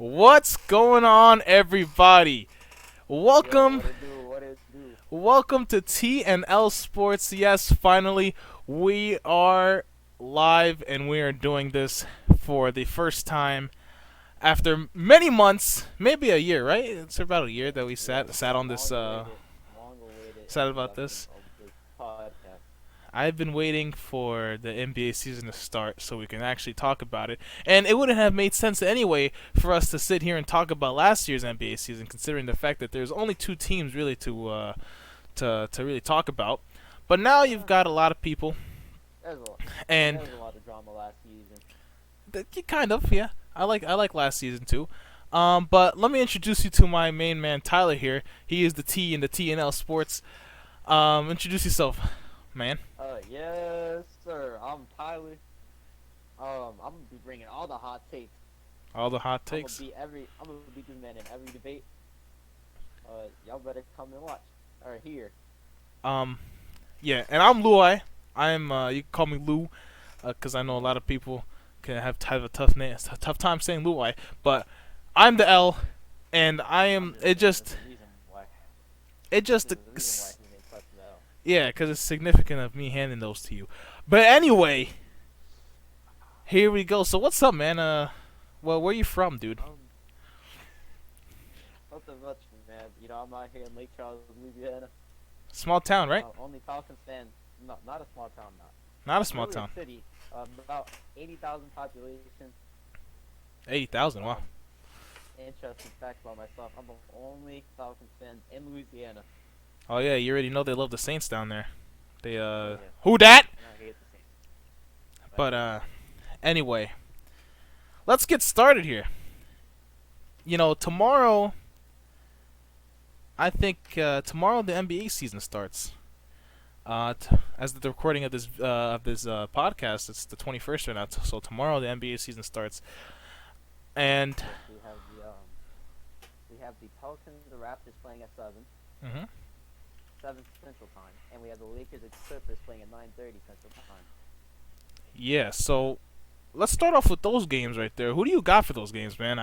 What's going on, everybody? Yo, Welcome, what it do? What it do? welcome to T&L Sports. Yes, finally, we are live and we are doing this for the first time after many months, maybe a year, right? It's about a year that we Yeah, sat on this, long awaited sat about introduction this. of this podcast. I've been waiting for the NBA season to start so we can actually talk about it. And it wouldn't have made sense anyway for us to sit here and talk about last year's NBA season, considering the fact that there's only two teams really to really talk about. But now you've Yeah, got a lot of people, there's a, and there was a lot of drama last season. kind of, yeah. I like last season too. But let me introduce you to my main man Tyler here. He is the T in the T&L Sports. Introduce yourself, man. Yes, sir. I'm Tyler. I'm gonna be bringing all the hot takes. All the hot takes. I'm gonna be the man in every debate. Y'all better come and watch or hear. Um, Yeah, and I'm Louai. I'm you can call me Lou, because I know a lot of people can have a tough name, a tough time saying Louai, but I'm the L, and I am. I'm just It saying just it just there's a reason why his name starts with L. yeah, because it's significant of me handing those to you. But anyway, here we go. So what's up, man? Well, where you from, dude? Nothing much, man. I'm out here in Lake Charles, Louisiana. Small town, right? Only Falcons fan. No, not a small town. Not. Not a It's small really town. a city. About 80,000 population. 80,000. Wow. Um, Interesting fact about myself: I'm the only Falcons fan in Louisiana. Oh yeah, you already know they love the Saints down there. They Oh yeah, who dat? and I hate the Saints. But anyway, let's get started here. Tomorrow, I think tomorrow the NBA season starts. As the recording of this podcast, it's the 21st right now. So tomorrow the NBA season starts, and Yes, we have the Pelicans, the Raptors playing at mhm. 7 Central Time, and we have the Lakers and Clippers playing at 9:30 Central Time. Yeah. So let's start off with those games right there. Who do you got for those games, man?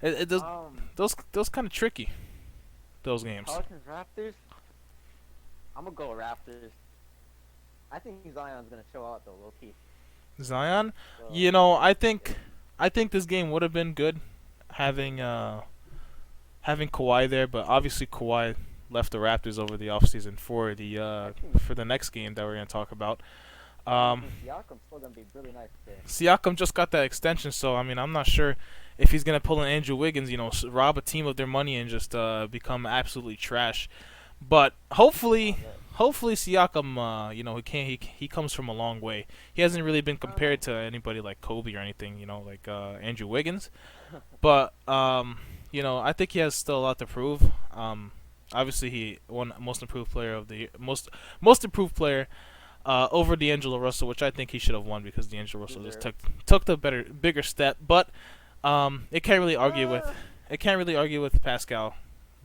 It does those kind of tricky. Those games. Pelicans Raptors. I'm gonna go Raptors. I think Zion's gonna show out though, low key. Zion, So I think this game would have been good having Kawhi there, but obviously Kawhi left the Raptors over the offseason I think for the next game that we're gonna talk about. I Um, think Siakam's still gonna be really nice there. Siakam just got that extension, so I mean I'm not sure if he's gonna pull an Andrew Wiggins, rob a team of their money and just become absolutely trash. But hopefully, Oh, that. hopefully Siakam, he comes from a long way. He hasn't really been compared Um, to anybody like Kobe or anything, like Andrew Wiggins. But I think he has still a lot to prove. Obviously he won most improved player of the year, most improved player over D'Angelo Russell, which I think he should have won because D'Angelo Russell just deserved. took the bigger step. But it can't really argue with Uh, Pascal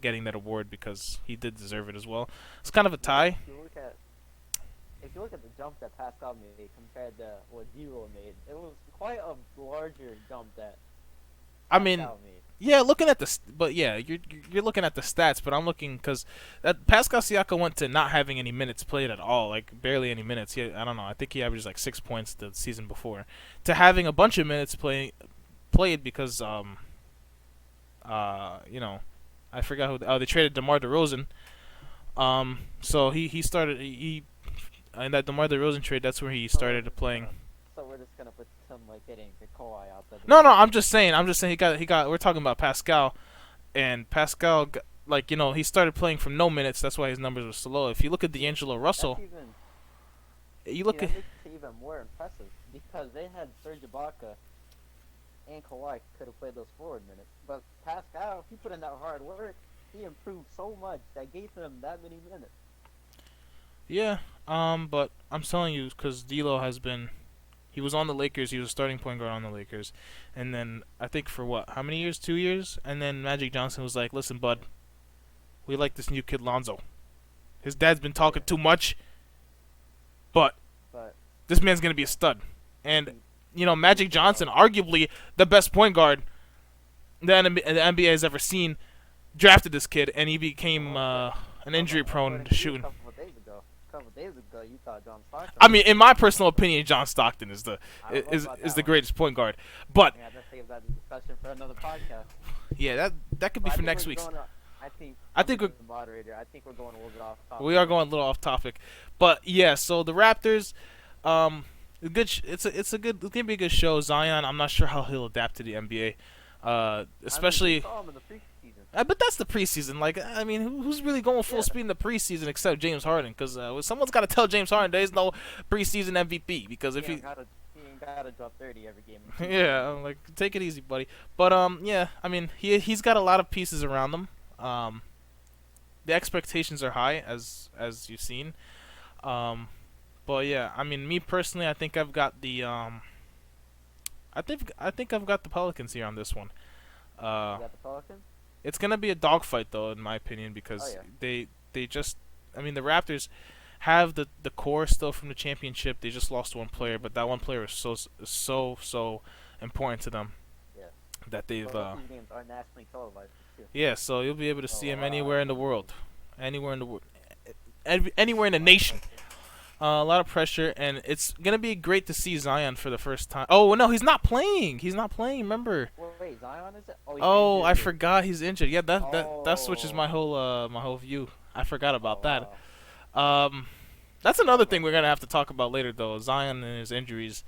getting that award because he did deserve it as well. It's kind of a yeah, tie. if you look at the jump that Pascal made compared to what D'Lo made, it was quite a larger jump that I mean, Pascal made. yeah, looking at but yeah, you're looking at the stats, but I'm looking because that Pascal Siakam went to not having any minutes played at all, like barely any minutes. I don't know. I think he averaged like 6 points the season before, to having a bunch of minutes played because I forgot who they traded DeMar DeRozan. So he started he in that DeMar DeRozan trade. That's where he started playing. So we're just gonna put some like getting the Kawhi out there. No, I'm just saying. He got. We're talking about Pascal, and Pascal, he started playing from no minutes. That's why his numbers were so low. If you look at D'Angelo That's Russell, even you see look at that makes it even more impressive because they had Serge Ibaka and Kawhi could have played those forward minutes, but Pascal, he put in that hard work. He improved so much that gave him that many minutes. yeah. But I'm telling you, because D'Lo has been. He was on the Lakers. He was a starting point guard on the Lakers, and then I think for what? How many years? 2 years. And then Magic Johnson was like, "Listen, bud, we like this new kid Lonzo. His dad's been talking Yeah, too much, but but this man's gonna be a stud." And he Magic proved Johnson, himself. arguably the best point guard the NBA has ever seen, drafted this kid, and he became Well, an injury-prone according to you, shooting. a couple of days ago, you thought John Stockton I was mean, the in best my point personal guard. opinion, John Stockton is I don't know about is that the one. greatest point guard. But Yeah, let's save that discussion for another podcast. yeah, that could be But I for think next we're week's. going. I think I I'm think just the moderator. I think we're going a little bit off we topic are here. going a little off topic, but yeah. So the Raptors, it's gonna be a good show. Zion, I'm not sure how he'll adapt to the NBA, I mean, we especially. saw him in the preseason. But that's the preseason. Like, I mean, who's really going full Yeah, speed in the preseason except James Harden? Because someone's got to tell James Harden there's no preseason MVP. Because if he ain't gotta drop 30 every game in the preseason. yeah, like take it easy, buddy. But yeah, I mean, he's got a lot of pieces around him. The expectations are high, as you've seen. Um, but yeah, I mean, me personally, I think I've got the I think I've got the Pelicans here on this one. You Uh, got the Pelicans? it's gonna be a dogfight though, in my opinion, Oh because yeah. they just, I mean, the Raptors have the core still from the championship. They just lost one player, but that one player is so important to them Yeah. that they've Both these games are nationally televised too. yeah. So you'll be able to see So him anywhere in the definitely. world, anywhere in the world, anywhere in the nation. A lot of pressure, and it's gonna be great to see Zion for the first time. Oh no, he's not playing. He's not playing. Remember? Wait, Zion is it? Oh, he's Oh, I injured. forgot he's injured. Yeah, that switches Oh. my whole view. I forgot Oh about that. wow. Um, that's another thing we're gonna have to talk about later, though. Zion and his injuries.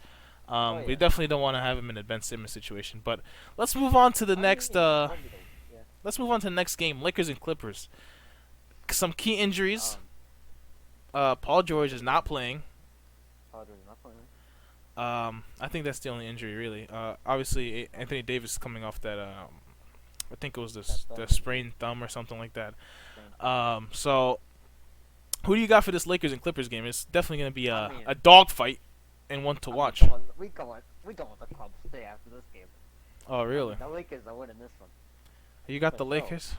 Oh We yeah. definitely don't want to have him in a Ben Simmons situation. But let's move on to the I mean, next. yeah. Let's move on to the next game. Lakers and Clippers. Some key injuries. Um, Paul George is not playing. Padres not playing. I think that's the only injury really. Obviously Anthony Davis is coming off that. I think it was That the thumb sprained thumb or something like that. injury. So who do you got for this Lakers and Clippers game? It's definitely gonna be I mean, a dogfight and one to watch. We going with the club stay after this game. Oh really? The Lakers are winning this one. You got For the sure. Lakers?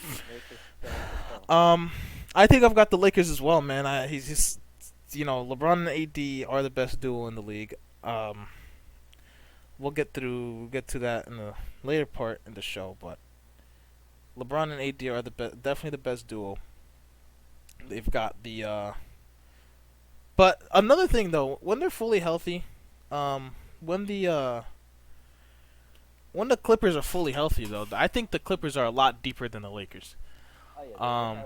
Lakers stay for sure. I think I've got the Lakers as well, man. He's just, LeBron and AD are the best duo in the league. We'll get to that in the later part in the show, but LeBron and AD are definitely the best duo. They've got the but another thing though, when they're fully healthy, when the Clippers are fully healthy though, I think the Clippers are a lot deeper than the Lakers. Oh yeah.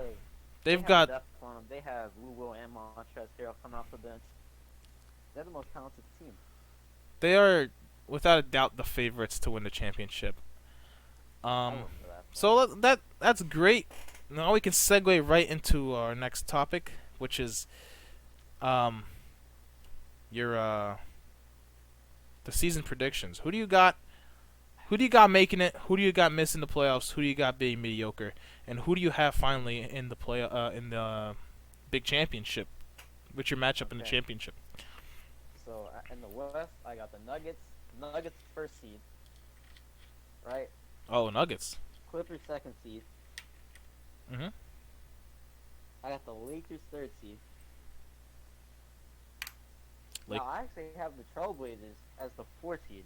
They've they got have depth on them. They have Lou Will and Montrezl Harrell coming off the bench. They're the most talented team. they are without a doubt the favorites to win the championship. I vote for that. So that's great. Now we can segue right into our next topic, which is um your the season predictions. Who do you got? Who do you got making it? Who do you got missing the playoffs? Who do you got being mediocre? And who do you have finally in the big championship? What's your matchup in the Okay. championship? So in the West, I got the Nuggets. Nuggets first seed, right? Oh, Nuggets. Clippers second seed. Mhm. I got the Lakers third seed. Lake- Now I actually have the Trailblazers as the fourth seed.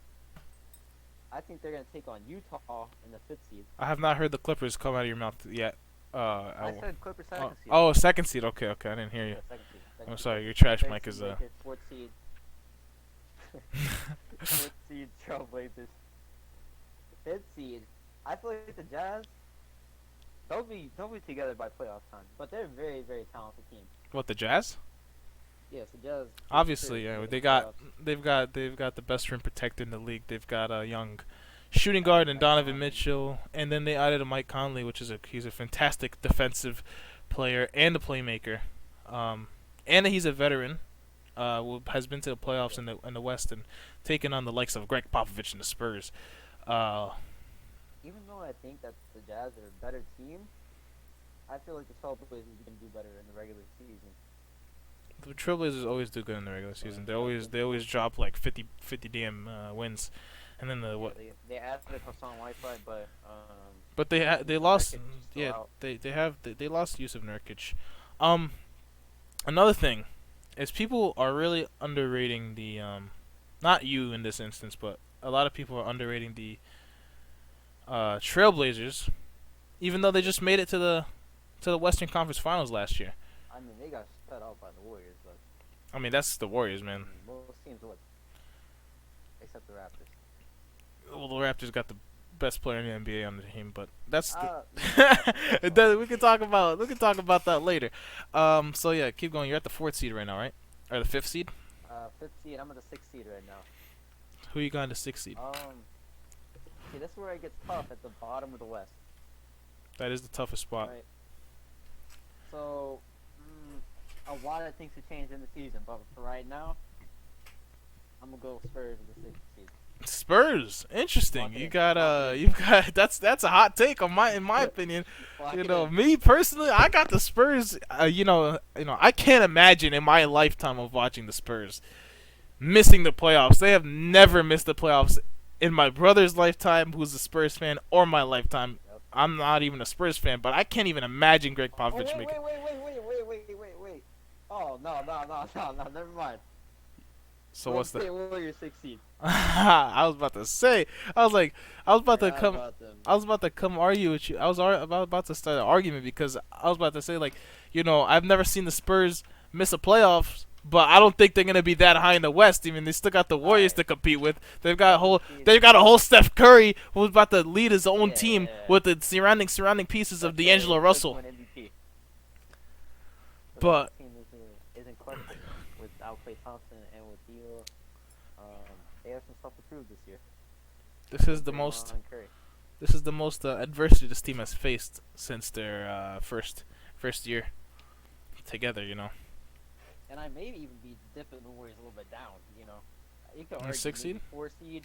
I think they're gonna take on Utah in the fifth seed. I have not heard the Clippers come out of your mouth yet. I said Clippers second seed. Second seed. Okay, I didn't hear you. Yeah, second seed. I'm sorry, your trash Third mic seed is Lakers, fourth seed. Fourth seed Trailblazers. Fifth seed. I feel like the Jazz. They'll be together by playoff time, but they're a very very talented team. What, the Jazz? Yes, the Jazz. Obviously, yeah. They've got the best rim protector in the league. They've got a young shooting guard and Donovan Mitchell, and then they added a Mike Conley, which is he's a fantastic defensive player and a playmaker. And he's a veteran. Has been to the playoffs in the West and taken on the likes of Greg Popovich and the Spurs. Even though I think that the Jazz are a better team, I feel like the Trailblazers can do better in the regular season. The Trailblazers always do good in the regular season. They always drop like 50 damn wins, and then Yeah, they added Hassan Whiteside, but they lost. Nurkic is still Yeah, out. they lost Yusuf Nurkic. Another thing is people are really underrating the not you in this instance, but a lot of people are underrating Trailblazers, even though they just made it to the Western Conference Finals last year. I mean, they got shut out by the Warriors, but I mean, that's the Warriors, I man. mean, most teams would, except the Raptors. Well, the Raptors got the best player in the NBA on the team, but that's the That's all. we can talk about that later. So yeah, keep going. You're at the fourth seed right now, right? Or the fifth seed? Fifth seed. I'm at the sixth seed right now. Who you got in the sixth seed? See, this is where it gets tough at the bottom of the West. That is the toughest spot. Right. So, a lot of things could change in the season, but for right now, I'm gonna go Spurs in the sixth seed. Spurs, interesting. Lock it You in. got Lock it in. you've got that's a hot take on in my opinion. Lock You it know, in. me personally, I got the Spurs. I can't imagine in my lifetime of watching the Spurs missing the playoffs. They have never missed the playoffs in my brother's lifetime, who's a Spurs fan, or my lifetime. Yep. I'm not even a Spurs fan, but I can't even imagine Greg Oh, Popovich making. wait. Oh, no, never mind. So what's the? Warriors 6 seed. I was about to say. I was like, I was about to Forgot come. about them. I was about to come argue with you. I was about to start an argument because I was about to say like, I've never seen the Spurs miss a playoffs, but I don't think they're gonna be that high in the West. Even they still got the Warriors Alright. to compete with. They've got a whole Steph Curry who's about to lead his own Yeah, team yeah, yeah. with the surrounding pieces of D'Angelo Russell. Win MVP. But that team is in question without Klay Thompson and with Theo. They have some stuff to prove this year. this is the Draymond most and Curry. adversity this team has faced since their first year together. And I may even be dipping the Warriors a little bit down. You could In argue sixth maybe seed? 4 seed,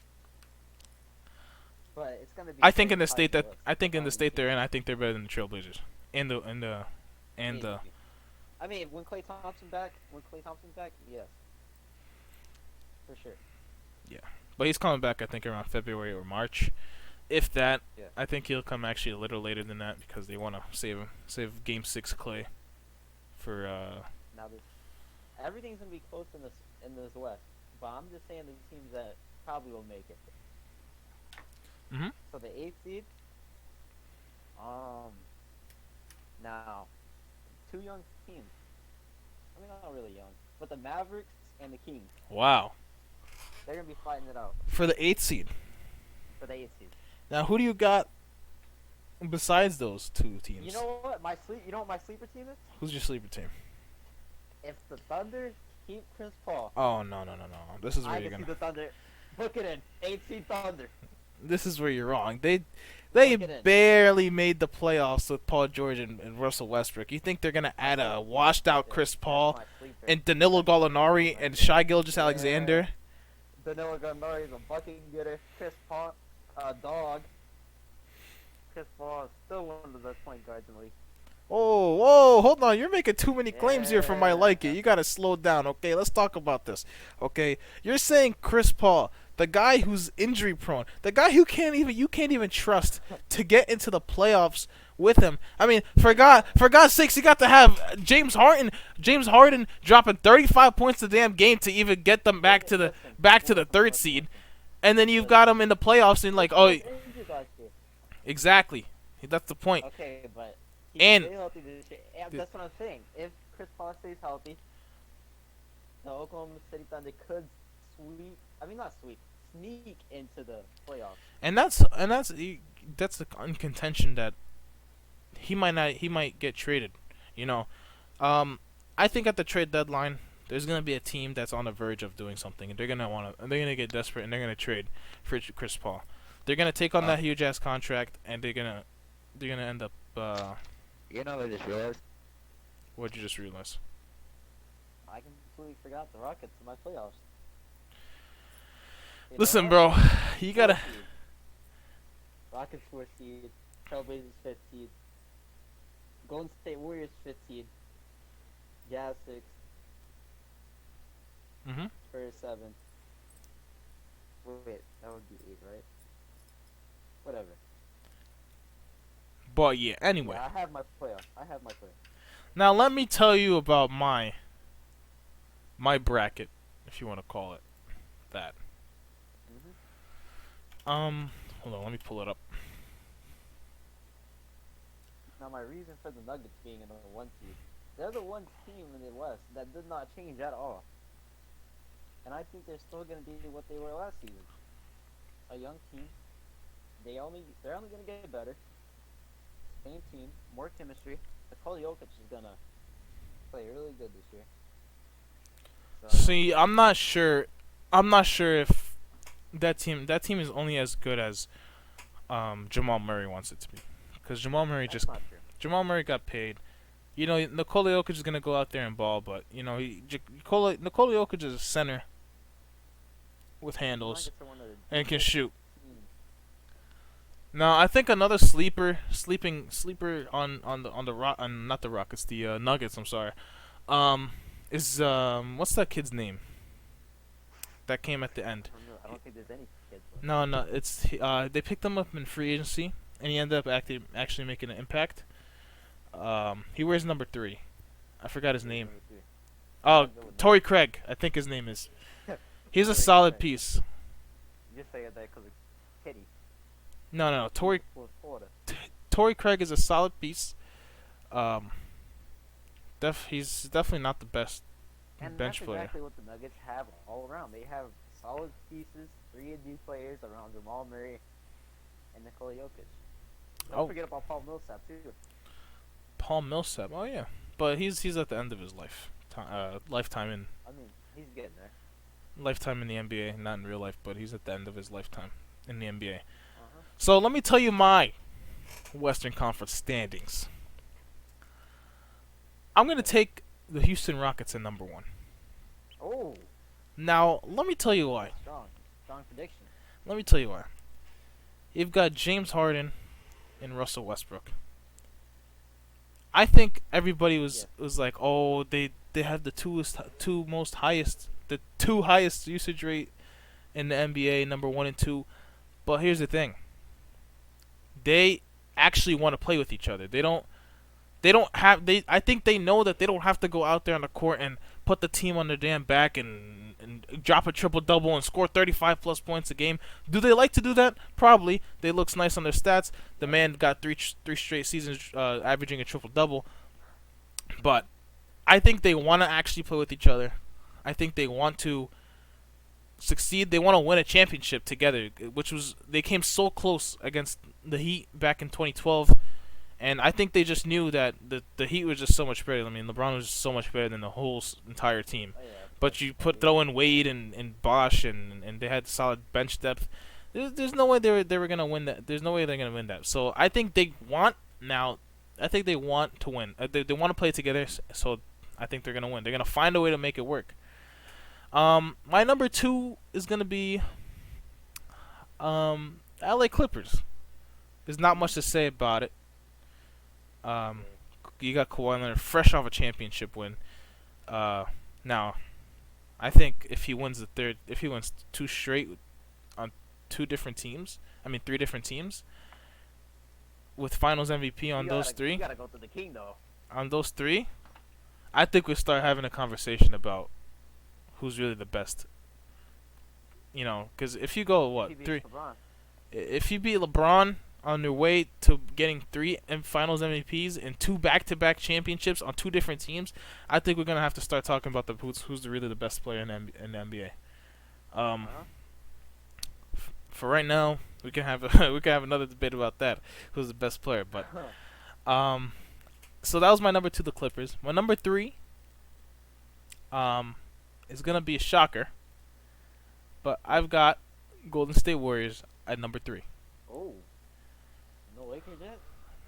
but it's gonna be. I think in very the state tight that to I think in the find state they're teams. in, I think they're better than the Trailblazers. And the Maybe. I mean, when Klay Thompson's back, yes, for sure. but he's coming back I think around February or March. If that, Yeah. I think he'll come actually a little later than that because they want to save Game 6 Clay for Now this, everything's gonna be close in this West, but I'm just saying the teams that probably will make it. Mhm. So the 8th seed, now, 2 young teams. I mean, not really young, but the Mavericks and the Kings, wow. they're gonna be fighting it out For the 8th seed. for the 8th seed. Now, who do you got besides those two teams? You know what my sleeper team is? Who's your sleeper team? If the Thunder keep Chris Paul, Oh, no. This is where I you're can see going the Thunder. Book it in. 8th seed Thunder. This is where you're wrong. They Look it in. barely made the playoffs with Paul George and Russell Westbrook. You think they're going to add a washed out Chris Paul That's my sleeper. and Danilo Gallinari and Shai Gilgeous-Alexander? Danilo Gallinari is a bucket getter. Chris Paul, dog. Chris Paul is still one of the best point guards in the league. Oh, whoa, hold on. You're making too many claims here for my liking. Yeah. You got to slow down, okay? Let's talk about this, okay? You're saying Chris Paul, the guy who's injury prone, the guy who you can't even trust to get into the playoffs with him. I mean, for God's sakes, you got to have James Harden dropping 35 points a damn game to even get them back to the third seed, and then you've got him in the playoffs and like, oh, Injured last year. exactly. That's the point. Okay, but he And- stay healthy this year. Yeah, that's what I'm saying. If Chris Paul stays healthy, the Oklahoma City Thunder could sneak into the playoffs. And that's the contention that he might get traded. I think at the trade deadline there's gonna be a team that's on the verge of doing something, and they're gonna get desperate, and they're gonna trade for Chris Paul. They're gonna take on that huge ass contract, and they're gonna end up. You know what I just realized? What'd you just realize? I completely forgot the Rockets in my playoffs. You know Listen, what? bro, you gotta. 4th seed. Rockets 4th seed, Trailblazers 5th seed, Golden State Warriors 5th seed, Jazz 6th, Mhm. Spurs 7th. Wait, that would be 8, right? Whatever. But yeah, anyway. Yeah, I have my playoff. Now let me tell you about my bracket, if you want to call it that. Mhm. Hold on, let me pull it up. Now, my reason for the Nuggets being in the one seed, they're the one team in the West that did not change at all, and I think they're still going to be what they were last season. A young team. They're only going to get better. Same team, more chemistry. Nikola Jokic is going to play really good this year. So See, I'm not sure. I'm not sure if that team is only as good as Jamal Murray wants it to be, because that's not true. Jamal Murray got paid. You know, Nikola Jokic is gonna go out there and ball, but you know, Nikola Jokic is a center with The handles Nuggets are one of the and can deepest shoot. teams. Now, I think another sleeper on the rock, not the Rockets, the Nuggets. I'm sorry. Is what's that kid's name that came at the end? I don't know. I don't think there's any kids left. No, no, it's they picked him up in free agency, and he ended up actually making an impact. He wears number 3. I forgot his name. Number three. Oh, Go with Torrey Craig, I think his name is. He's a Torrey solid Craig. piece. You just say that because it's Kitty. No, no, Was Florida. Torrey Craig is a solid piece. Um, he's definitely not the best And bench that's player. exactly what the Nuggets have all around. They have solid pieces, 3 new players around Jamal Murray and Nikola Jokic. Don't Oh, forget about Paul Millsap too. Paul Millsap. Oh yeah, but he's at the end of his I mean, he's getting there. lifetime in the NBA, not in real life, but he's at the end of his lifetime in the NBA. Uh-huh. So let me tell you my Western Conference standings. I'm gonna take the Houston Rockets at number 1. Oh, Now let me tell you why. strong prediction. Let me tell you why. You've got James Harden and Russell Westbrook. I think everybody was like, oh, they have the two highest usage rate in the NBA, number 1 and 2. But here's the thing: they actually want to play with each other. They don't. They don't have. I think they know that they don't have to go out there on the court and put the team on their damn back and drop a triple double and score 35 plus points a game. Do they like to do that? Probably. They looks nice on their stats. The man got three straight seasons averaging a triple double. But I think they want to actually play with each other. I think they want to succeed. They want to win a championship together, which was they came so close against the Heat back in 2012. And I think they just knew that the Heat was just so much better. I mean, LeBron was just so much better than the whole entire team. Oh, yeah, But you throw in Wade and Bosch and they had solid bench depth. There's no way they were gonna win that. There's no way they're gonna win that. So I think they want now. I think they want to win. They want to play together. So I think they're gonna win. They're gonna find a way to make it work. My number 2 is gonna be L.A. Clippers. There's not much to say about it. You got Kawhi Leonard fresh off a championship win. Now, I think if he wins 2 straight on 2 different teams, 3 different teams, with Finals MVP on those 3, You gotta go to the king though. I think we start having a conversation about who's really the best. You know, because if you go He beats 3, LeBron. if you beat LeBron on their way to getting 3 Finals MVPs and 2 back-to-back championships on 2 different teams, I think we're gonna have to start talking about who's really the best player in the NBA. Uh-huh. For right now, we can have we can have another debate about that. Who's the best player? But so that was my number 2, the Clippers. My number 3, is gonna be a shocker, but I've got Golden State Warriors at number 3. Oh, no Lakers yet?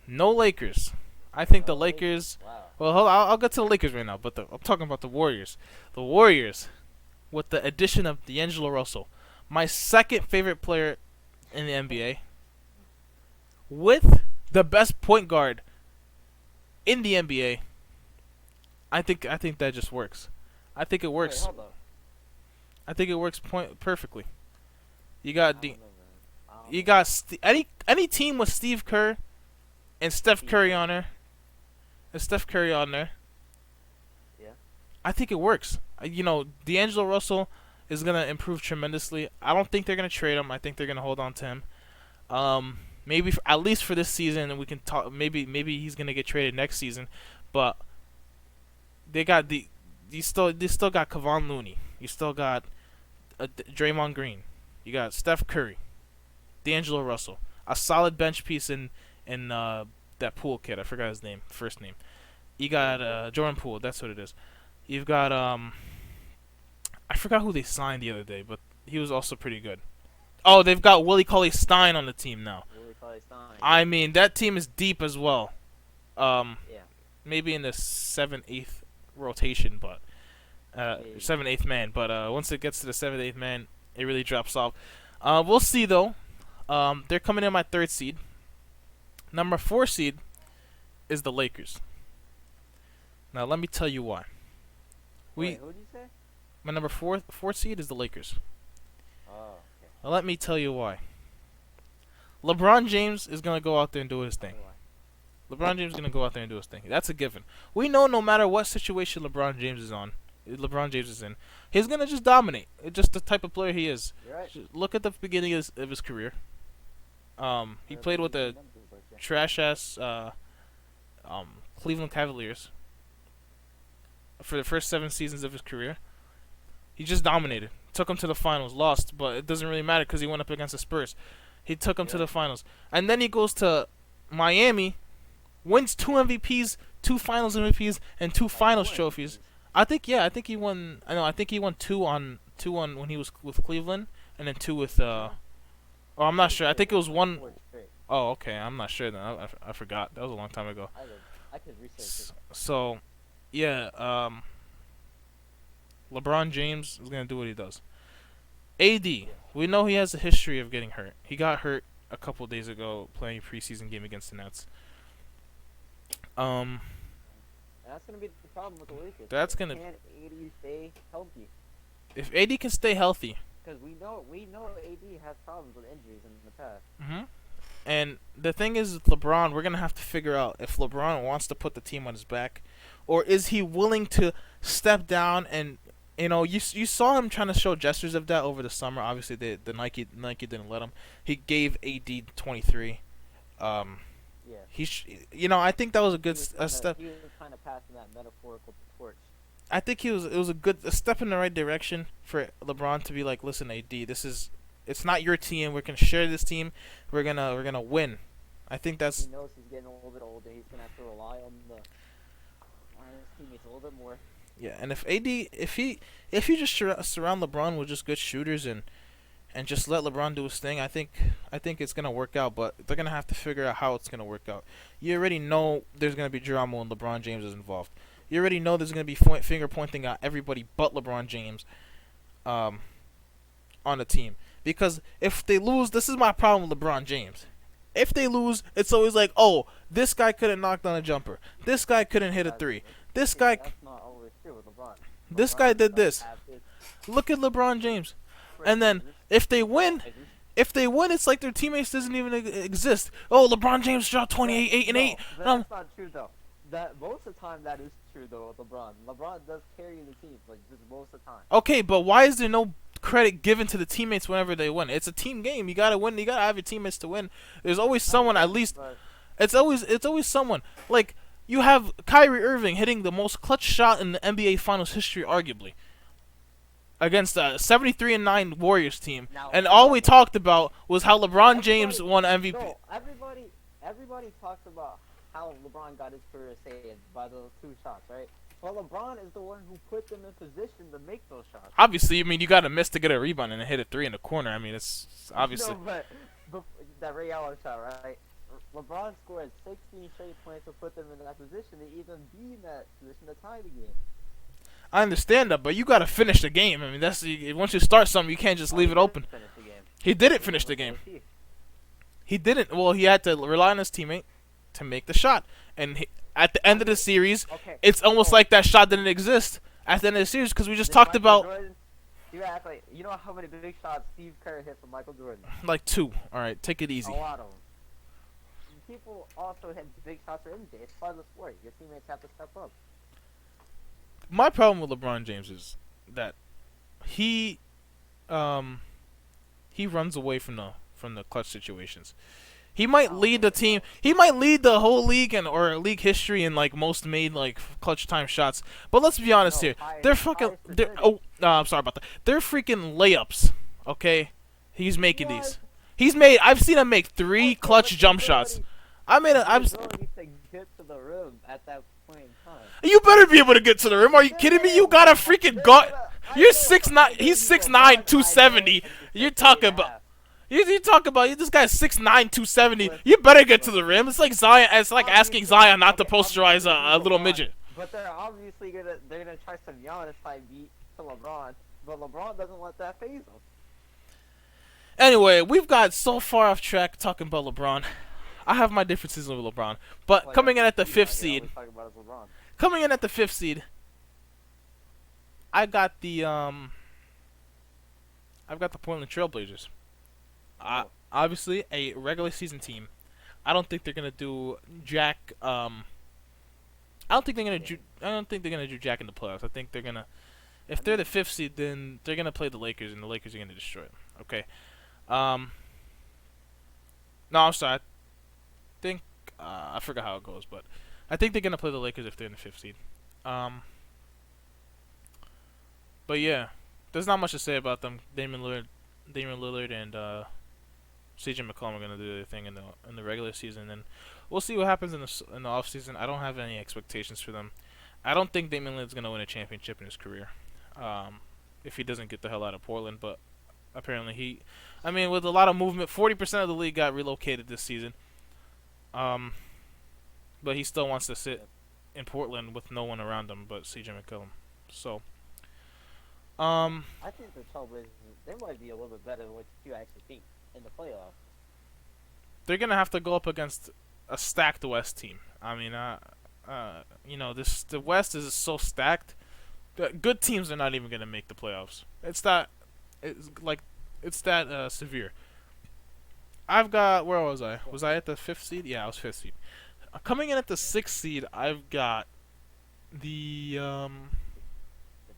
No Lakers. I think the No Lakers. Wow. Well, hold on, I'll get to the Lakers right now, but I'm talking about the Warriors. The Warriors, with the addition of D'Angelo Russell, my second favorite player in the NBA, with the best point guard in the NBA. I think that just works. I think it Wait, works. hold up. I think it works perfectly. You I got don't know, man. I don't you know. got any team with Steve Kerr and Steph Curry on there. Yeah. I think it works. D'Angelo Russell is gonna improve tremendously. I don't think they're gonna trade him. I think they're gonna hold on to him. Maybe at least for this season, and we can talk. Maybe he's gonna get traded next season, but they got they still got Kevon Looney. You still got Draymond Green. You got Steph Curry, D'Angelo Russell, a solid bench piece in that Poole kid. I forgot his name, first name. You got Jordan Poole. That's what it is. You've got I forgot who they signed the other day, but he was also pretty good. Oh, they've got Willie Cauley-Stein on the team now. Willie Cauley-Stein. I mean, that team is deep as well. Yeah. Maybe in the 7th, 8th rotation, but 7th, 8th man. But once it gets to the 7th, 8th man, it really drops off. We'll see though. They're coming in my 3rd seed. Number 4 seed is the Lakers. Now let me tell you why. Wait, who'd you say? My number 4 seed is the Lakers. Oh, okay. Now let me tell you why. LeBron James is gonna go out there and do his thing. LeBron James is gonna go out there and do his thing. That's a given. We know no matter what situation LeBron James is in, he's gonna just dominate. It's just the type of player he is. You're right. Look at the beginning of his career. He played with the trash ass Cleveland Cavaliers for the first 7 seasons of his career. He just dominated. Took him to the finals, lost, but it doesn't really matter because he went up against the Spurs. He took him to the finals, and then he goes to Miami, wins 2 MVPs, 2 Finals MVPs, and 2 Finals trophies. I think he won. I think he won 2 on when he was with Cleveland, and then 2 with. Oh, I'm not sure. I think it was 1. Oh, okay. I'm not sure then. I forgot. That was a long time ago. I could research it. So, yeah. LeBron James is gonna do what he does. AD, we know he has a history of getting hurt. He got hurt a couple days ago playing a preseason game against the Nets. That's gonna be the problem with the Lakers. That's gonna. Can AD stay healthy? If AD can stay healthy. Because we know AD has problems with injuries in the past. Mhm. And the thing is, with LeBron, we're gonna have to figure out if LeBron wants to put the team on his back, or is he willing to step down and. You saw him trying to show gestures of that over the summer. Obviously, the Nike didn't let him. He gave AD 23. Yeah. I think that was a good step. He was kind of passing that metaphorical torch. I think it was a step in the right direction for LeBron to be like, listen, AD, it's not your team. We're gonna share this team. We're gonna win. I think that's. He knows he's getting a little bit older. He's gonna have to rely on his teammates a little bit more. Yeah, and if you just surround LeBron with just good shooters and just let LeBron do his thing, I think it's gonna work out. But they're gonna have to figure out how it's gonna work out. You already know there's gonna be drama when LeBron James is involved. You already know there's gonna be finger pointing at everybody but LeBron James, on the team. Because if they lose, this is my problem with LeBron James. If they lose, it's always like, oh, this guy couldn't knock down a jumper. This guy couldn't hit a 3. This guy. That's not always true with LeBron. This guy did this. Look at LeBron James. And then if they win, it's like their teammates doesn't even exist. Oh, LeBron James shot 28, 8 and 8. That's not true though. That most of the time that is true though with LeBron. LeBron does carry the team, like just most of the time. Okay, but why is there no credit given to the teammates whenever they win? It's a team game. You gotta win. You gotta have your teammates to win. There's always someone at least. It's always someone. Like you have Kyrie Irving hitting the most clutch shot in the NBA Finals history, arguably, against a 73-9 Warriors team. And all we talked about was how LeBron James won MVP. No, everybody talks about how LeBron got his career saved by those 2 shots, right? Well, LeBron is the one who put them in position to make those shots. Obviously, I mean, you got to miss to get a rebound and hit a 3 in the corner. I mean, it's obviously. No, but that Ray Allen shot, right? LeBron scored 16 straight points to put them in that position to even be in that position to tie the game. I understand that, but you got to finish the game. I mean, once you start something, you can't just leave it open. He didn't finish the game. He didn't. Well, he had to rely on his teammate to make the shot, and at the end of the series, it's almost like that shot didn't exist at the end of the series because we just talked about. You know how many big shots Steve Kerr hit from Michael Jordan? Like 2. All right, take it easy. A lot of them. People also hit big shots for MJ. It's part of the sport. Your teammates have to step up. My problem with LeBron James is that he runs away from the clutch situations. He might I don't lead know the team. about. He might lead the whole league and or league history in like most made like clutch time shots. But let's be honest No, here. They're fucking. highest They're percentage. oh no, I'm sorry about that. They're freaking layups. Okay, he's making What? these. He's made. I've seen him make three Okay, clutch jump shots. I mean, but the I've. ability to get to the rim at that point in time. You better be able to get to the rim. Are you kidding me? You got a freaking gut. You're I 6'9". know He's he's 6'9", LeBron. I know 270. it's just You're a day talking and a about. half. You talk about this guy's 6'9", 270. Listen, You better get to the listen. rim. It's like Zion. It's like asking Obviously, Zion not to okay, posterize obviously he's a little LeBron, midget. but they're gonna try some Giannis type beat to LeBron, but LeBron doesn't let that phase him. Anyway, we've got so far off track talking about LeBron. I have my differences with LeBron, but Like coming in at the he's fifth out here seed, always talking about is LeBron. coming in at the fifth seed, I got the I've got the Portland Trailblazers. Oh. Obviously a regular season team. I don't think they're gonna do Jack. I don't think they're gonna do. I don't think they're gonna do Jack in the playoffs. I think they're gonna. If they're the fifth seed, then they're gonna play the Lakers, and the Lakers are gonna destroy them. Okay. Um. No, I'm sorry. I think I forgot how it goes, but I think they're gonna play the Lakers if they're in the fifth seed. Um. But yeah, there's not much to say about them. Damian Lillard, and CJ McCollum are gonna do their thing in the regular season, and we'll see what happens in the off season. I don't have any expectations for them. I don't think Damian Lillard's gonna win a championship in his career, if he doesn't get the hell out of Portland. But apparently I mean, with a lot of movement, 40% of the league got relocated this season. Um, but he still wants to sit in Portland with no one around him but CJ McCollum. So, I think the Trailblazers, they might be a little bit better than what you actually think in the playoffs. they're gonna have to go up against a stacked West team. I mean, the West is so stacked. Good teams are not even gonna make the playoffs. It's that severe. I've got where was I? Was I at the fifth seed? Yeah, I was fifth seed. Coming in at the sixth seed, I've got the But,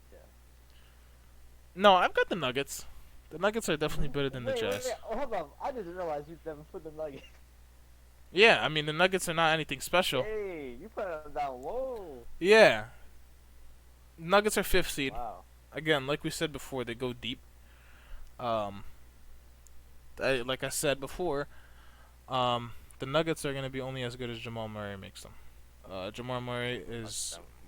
no, I've got the Nuggets. The Nuggets are definitely better than the Jazz. Wait, hold on. I just realized you never put the Nuggets. Yeah, I mean the Nuggets are not anything special. Hey, you put them down low. Yeah, Nuggets are fifth seed. Wow. Again, like we said before, they go deep. Um, like I said before, the Nuggets are going to be only as good as Jamal Murray makes them. Jamal Murray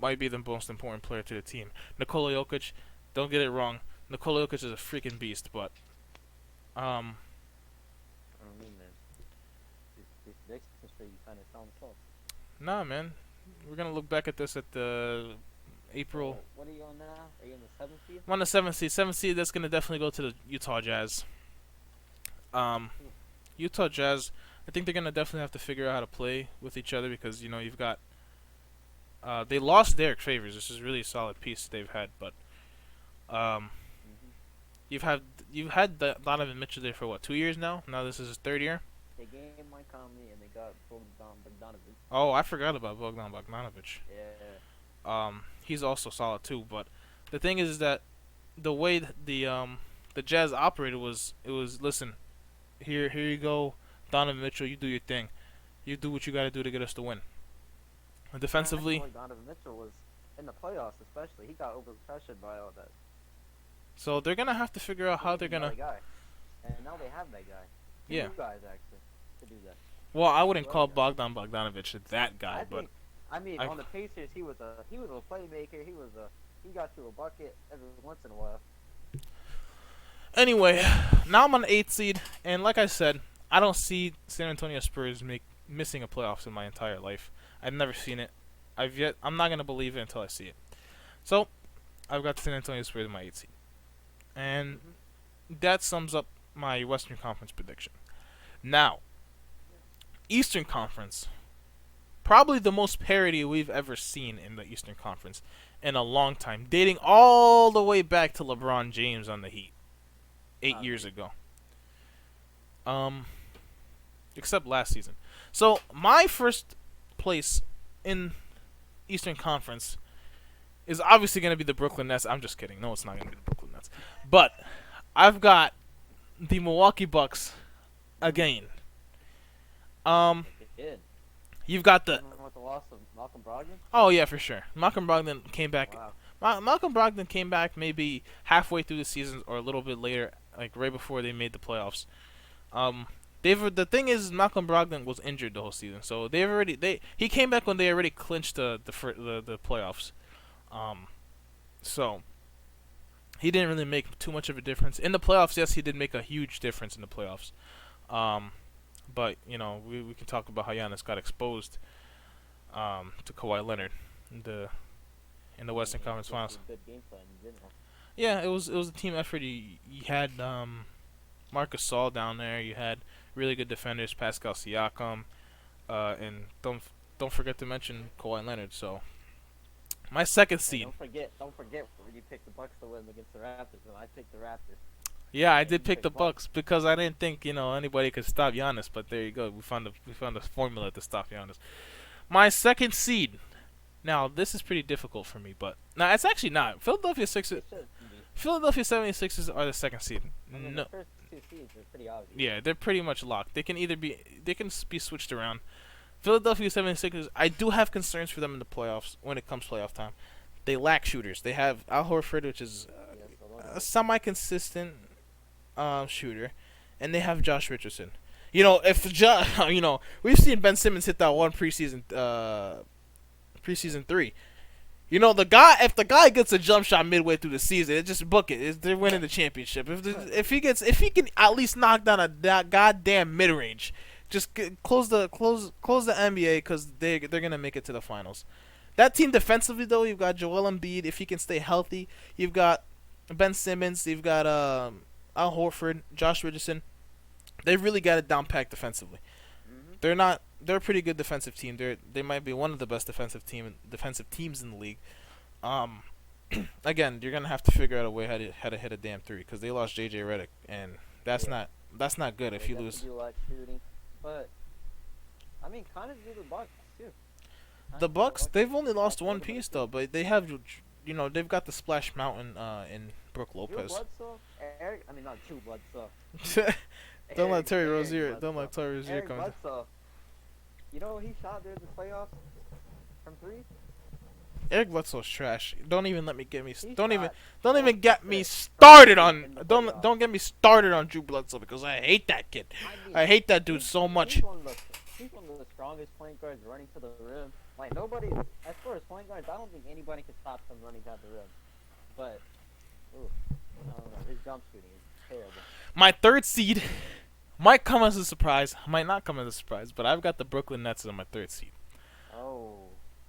might be the most important player to the team. Nikola Jokic, don't get it wrong. Nikola Jokic is a freaking beast, but I don't mean that. These predictions for you kind of sound close. nah, man. We're gonna look back at this at the April. So, what are you on now? Are you in the seventh seed? I'm on the seventh seed. Seventh seed. That's gonna definitely go to the Utah Jazz. Utah Jazz. I think they're gonna definitely have to figure out how to play with each other because you've got. They lost Derek Favors. This is really a solid piece they've had, but um, Mm-hmm. you've had Donovan Mitchell there for what 2 years now? Now this is his third year. They gained Mike Conley and they got Bogdanovich. Oh, I forgot about Bogdan Bogdanovic. Yeah. He's also solid too. But the thing is that the way the Jazz operated was listen, here you go, Donovan Mitchell, you do your thing, you do what you got to do to get us the win. And defensively, Donovan Mitchell was in the playoffs, especially. He got overpressured by all that. so they're gonna have to figure out how they're gonna. Guy. And now they have that guy. Two Yeah. guys actually to do that. Well, I wouldn't Two call other guys. Bogdan Bogdanovic that guy, I but think. I mean, I- on the Pacers, he was a playmaker. He got you a bucket every once in a while. anyway, now I'm on the 8th seed, and like I said, I don't see San Antonio Spurs missing a playoffs in my entire life. I've never seen it. I'm not gonna believe it until I see it. So, I've got the San Antonio Spurs in my 8th seed, and that sums up my Western Conference prediction. Now, Eastern Conference, probably the most parity we've ever seen in the Eastern Conference in a long time, dating all the way back to LeBron James on the Heat 8 years ago. Except last season. So my first place in Eastern Conference is obviously going to be the Brooklyn Nets. I'm just kidding. No, it's not going to be the Brooklyn Nets. But I've got the Milwaukee Bucks again. Um, Like it did. you've got the. Even with the loss of Malcolm Brogdon. Oh yeah, for sure. Malcolm Brogdon came back. Wow. Malcolm Brogdon came back maybe halfway through the season or a little bit later, like right before they made the playoffs. Um, the thing is Malcolm Brogdon was injured the whole season, so they he came back when they already clinched the playoffs. Um, so he didn't really make too much of a difference in the playoffs. Yes, he did make a huge difference in the playoffs. Um, but we can talk about how Giannis got exposed to Kawhi Leonard in the I mean, Western he Conference just Finals. a good game plan in general. Yeah, it was a team effort. You had Marcus Saul down there. You had really good defenders, Pascal Siakam, and don't forget to mention Kawhi Leonard. So my second Hey, seed. don't forget when you picked the Bucks to win against the Raptors, and I picked the Raptors. Yeah, I And did you pick picked the Bucks. Bucks because I didn't think anybody could stop Giannis. But there you go. We found a formula to stop Giannis. My second seed. Now this is pretty difficult for me, but now it's actually not. It should be. Philadelphia 76ers are the second seed. I mean, the No, first two seeds are pretty obvious. yeah, they're pretty much locked. They can be switched around. Philadelphia 76ers, I do have concerns for them in the playoffs when it comes playoff time. They lack shooters. They have Al Horford, which is Yes, a little a bit. semi-consistent shooter, and they have Josh Richardson. If we've seen Ben Simmons hit that one preseason three. If the guy gets a jump shot midway through the season, it just book it. They're winning the championship. If he can at least knock down that goddamn mid range, just close the NBA because they're gonna make it to the finals. That team defensively though, you've got Joel Embiid if he can stay healthy. You've got Ben Simmons. You've got Al Horford, Josh Richardson. They've really got it down packed defensively. Mm-hmm. They're not. They're a pretty good defensive team. They might be one of the best defensive teams in the league. Um, Again, you're gonna have to figure out a way how to hit a damn three because they lost JJ Redick, and that's Yeah. not good if They you definitely lose. do like shooting, but I mean, kind of do the Bucks too. Kind The of do the Bucks, Bucks they've only like lost a one little bit piece too. though, but they have they've got the Splash Mountain in Brooke Drew Lopez. Bledsoe, Eric. I mean, not Drew Bledsoe. Don't let Terry Eric Rozier. Don't Bledsoe. let Terry Rozier Eric come. Bledsoe. You know what he shot during the playoffs from three? Eric Bledsoe's trash. Don't even let me get me. He Don't even. shot Don't even get me 4% from started three on. in the playoffs. Don't get me started on Drew Bledsoe because I hate that kid. I mean, I hate that dude so much. he's one of the strongest point guards running to the rim. Like nobody, as far as point guards, I don't think anybody can stop him running down the rim. But, ooh, I don't know. His jump shooting is terrible. My third seed might come as a surprise. Might not come as a surprise, but I've got the Brooklyn Nets as my third seed. Oh,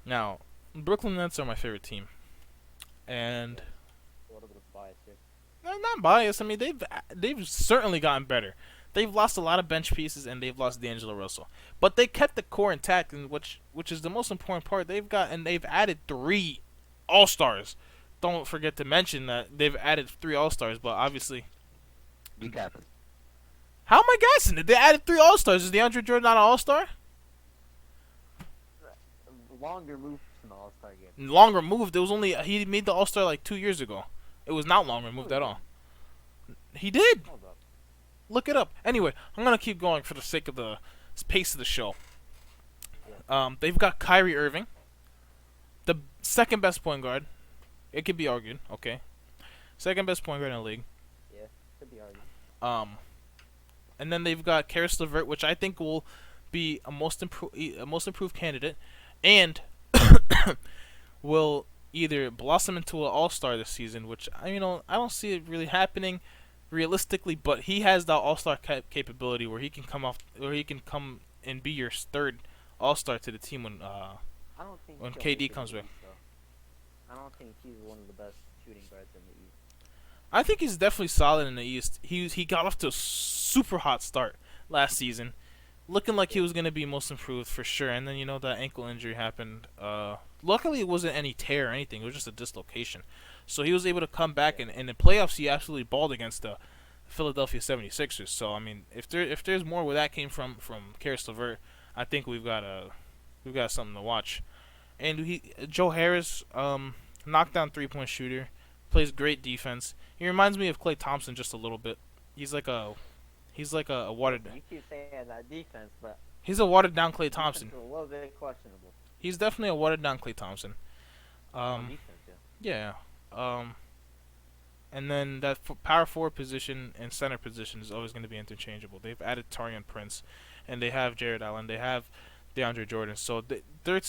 Now, Brooklyn Nets are my favorite team, and a little bit of bias here. I'm not biased. I mean, they've certainly gotten better. They've lost a lot of bench pieces and they've lost D'Angelo Russell, but they kept the core intact, and which is the most important part. They've added 3 All Stars. Don't forget to mention that they've added 3 All Stars, but obviously, You capping. how am I guessing it? They added 3 All Stars. Is DeAndre Jordan not an All Star? Longer move from the All Star game. Long removed. It was only he made the All Star like 2 years ago. It was not long removed at all. He did. Hold up. Look it up. Anyway, I'm gonna keep going for the sake of the pace of the show. They've got Kyrie Irving, the second best point guard. It could be argued. Okay, second best point guard in the league. Yeah, could be argued. Um, and then they've got Karis LeVert, which I think will be a most improved candidate, and will either blossom into an All Star this season, which I don't see it really happening realistically, but he has the All Star capability where he can come and be your third All Star to the team I don't think when he'll KD make it comes in the back. East, though. I don't think he's one of the best shooting guards in the East. I think he's definitely solid in the East. He got off to a super hot start last season, looking like he was gonna be most improved for sure. And then that ankle injury happened. Luckily it wasn't any tear or anything. It was just a dislocation. So he was able to come back, and in the playoffs he absolutely balled against the Philadelphia 76ers. So I mean, if there's more where that came from Karis LeVert, I think we've got something to watch. And Joe Harris, knockdown 3-point shooter, plays great defense. He reminds me of Klay Thompson just a little bit. He's like a watered. You keep saying that defense, but He's a watered down Clay Defense Thompson. is a little bit questionable He's definitely a watered down Clay Thompson. on Um, defense. Yeah. yeah. Um, and then that power forward position and center position is always going to be interchangeable. They've added Tarian Prince, and they have Jared Allen. They have DeAndre Jordan. So the third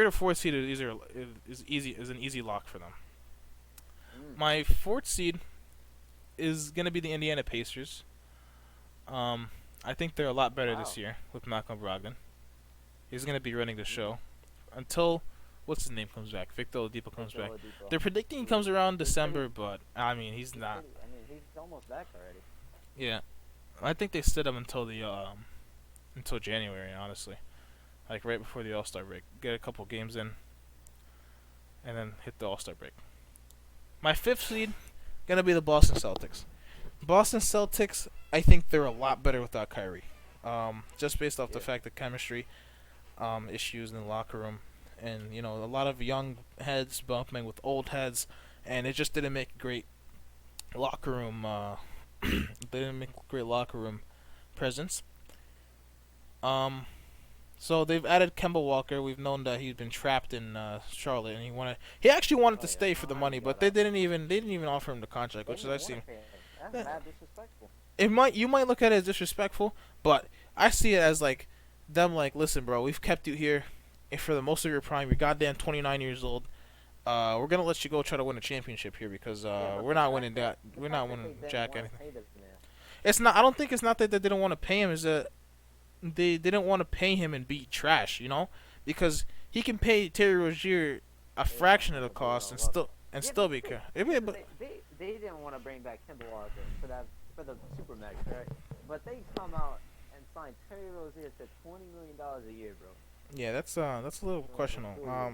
or fourth seed is an easy lock for them. Mm. My fourth seed is going to be the Indiana Pacers. I think they're a lot better Wow. this year with Malcolm Brogdon. He's going to be running the show until what's his name comes back. Victor Oladipo comes Victor back. Oladipo. They're predicting he He's, comes around he's pretty. December, but I mean he's He's not. pretty. I mean, he's almost back already. Yeah, I think they sit him until the until January. Honestly, like right before the All Star break, get a couple games in, and then hit the All Star break. My fifth seed gonna be the Boston Celtics. Boston Celtics, I think they're a lot better without Kyrie. Just based off the Yeah. fact that chemistry, issues in the locker room, and a lot of young heads bumping with old heads, and it just didn't make a great locker room. They didn't make a great locker room presence. Um, so they've added Kemba Walker. We've known that he's been trapped in Charlotte, and he actually wanted Oh to yeah. stay for the No, I money, just got but they out. didn't even offer him the contract, They which didn't I want see. to pay him. That's Eh, mad disrespectful. you might look at it as disrespectful, but I see it as like them like, listen, bro, we've kept you here for the most of your prime. You're goddamn 29 years old. We're gonna let you go try to win a championship here because Yeah, but we're the not fact winning that that. the We're fact not that winning they didn't jack want to anything. pay this man. It's not. I don't think it's not that they didn't want to pay him. Is that they didn't want to pay him and be trash. Because he can pay Terry Rozier a They didn't fraction want of the to blow it cost and all up. Yeah, still but be still, good. but they didn't want to bring back Kemba Walker for the supermax, right? But they come out and sign Terry Rozier to $20 million a year, bro. Yeah, that's a little questionable.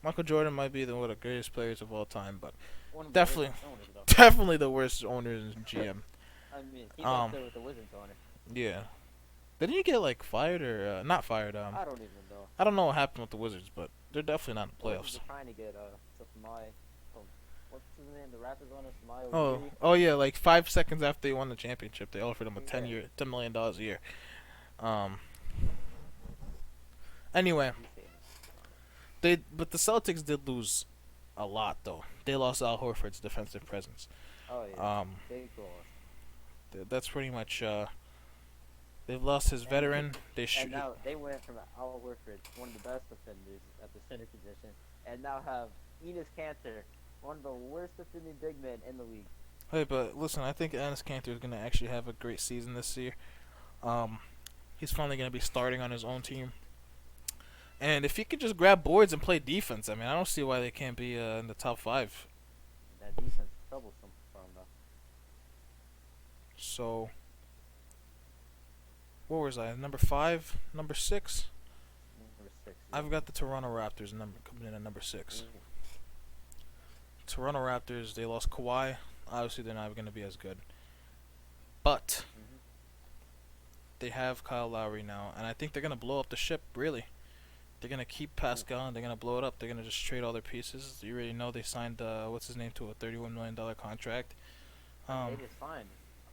Michael Jordan might be one of the greatest players of all time, but One of the worst definitely owners, though. definitely the worst owner and GM. I mean, he's up Um, there with the Wizards on it. yeah. Didn't he get like fired or not fired? I don't even know. I don't know what happened with the Wizards, but they're definitely not in the The Wizards playoffs. are trying to get Samai. From, what's his name? The Raptors on it, Samai Oh, Ujiri. oh yeah, like 5 seconds after they won the championship, they offered him a Yeah. $10 million a year. Um. Anyway, He's saying but the Celtics did lose a lot though. They lost Al Horford's defensive presence. oh yeah, Um, big loss. that's pretty much. They've lost his And veteran. They And shoot. now they went from Al Horford, one of the best defenders at the center position, and now have Enes Kanter, one of the worst defending big men in the league. Hey, but listen, I think Enes Kanter is gonna actually have a great season this year. Um, he's finally gonna be starting on his own team. And if he could just grab boards and play defense, I mean, I don't see why they can't be in the top five. That defense is troublesome for him, though. So, what was I? Number 5, number 6. Number 6. I've got the Toronto Raptors coming in at number 6. Ooh. Toronto Raptors, they lost Kawhi. Obviously, they're not going to be as good. But Mhm. they have Kyle Lowry now, and I think they're going to blow up the ship, really. They're going to keep Pascal, and they're going to blow it up. They're going to just trade all their pieces. You already know they signed, what's his name, to a $31 million contract. They just signed.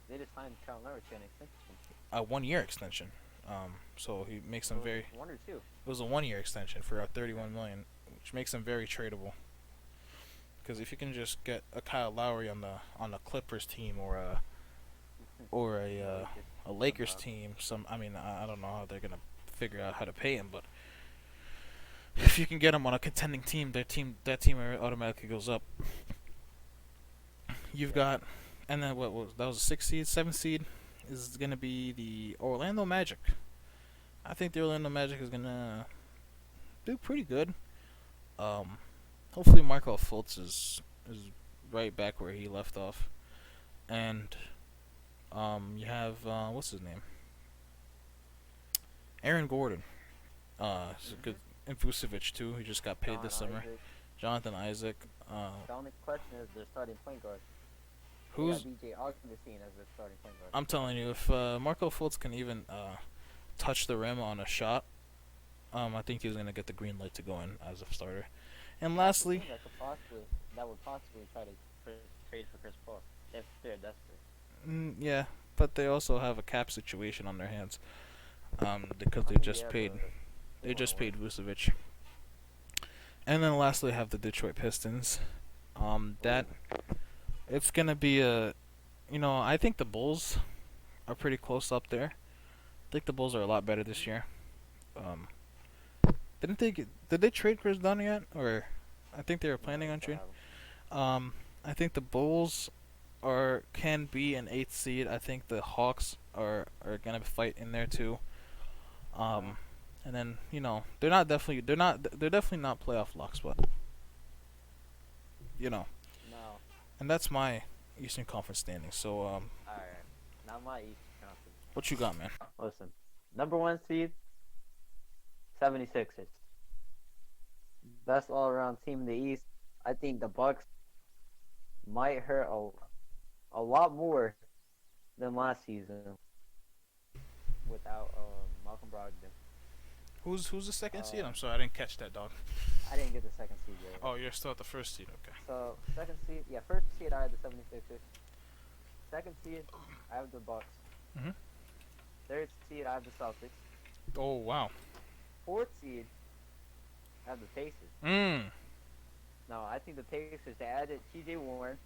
They just signed Kyle Lowry to an extension. A 1-year extension. So he makes them very. One or two. It was a 1-year extension for a $31 million, which makes them very tradable. Because if you can just get a Kyle Lowry on the Clippers team or a Lakers team, I don't know how they're gonna figure out how to pay him, but if you can get him on a contending team, that team automatically goes up. You've got, and then what was that was a 6th seed, 7th seed is gonna be the Orlando Magic. I think the Orlando Magic is gonna do pretty good. Hopefully Markel Fultz is right back where he left off, and you have what's his name, Aaron Gordon. It's a good. And Vucevic too. He just got paid this summer. Isaac. Jonathan Isaac. The only question is their starting point guard. Who's? They got BJ Augustine as their starting point guard. I'm telling you, if Marco Fultz can even touch the rim on a shot, I think he's gonna get the green light to go in as a starter. And That's the lastly, team that would possibly try to trade for Chris Paul if they're desperate. yeah, but they also have a cap situation on their hands. because I they mean, just yeah, paid but they they want to just win. paid Vucevic. And then lastly, I have the Detroit Pistons. That Ooh, it's gonna be a, I think the Bulls are pretty close up there. I think the Bulls are a lot better this mm, year. Um, did they trade Chris Dunn yet? Or I think they were no, planning they on still trading. have him. I think the Bulls are can be an eighth seed. I think the Hawks are gonna fight in there too. Okay. Um, and then they're definitely not playoff locks, but you know, No. and that's my Eastern Conference standing. So All right. Not my Eastern Conference. what you got, man? Listen, number one seed, 76ers. Best all around team in the East. I think the Bucks might hurt a lot more than last season without Malcolm Brogdon. Who's the second seed? I'm Um, sorry, I didn't catch that, dog. I didn't get the second seed yet. Oh, you're still at the first seed. Okay. So second seed, yeah, first seed I had the 76ers. Second seed I have the Bucks. Mhm. Third seed I have the Celtics. Oh wow. Fourth seed I have the Pacers. Mm. No, I think the Pacers they added T.J. Warren,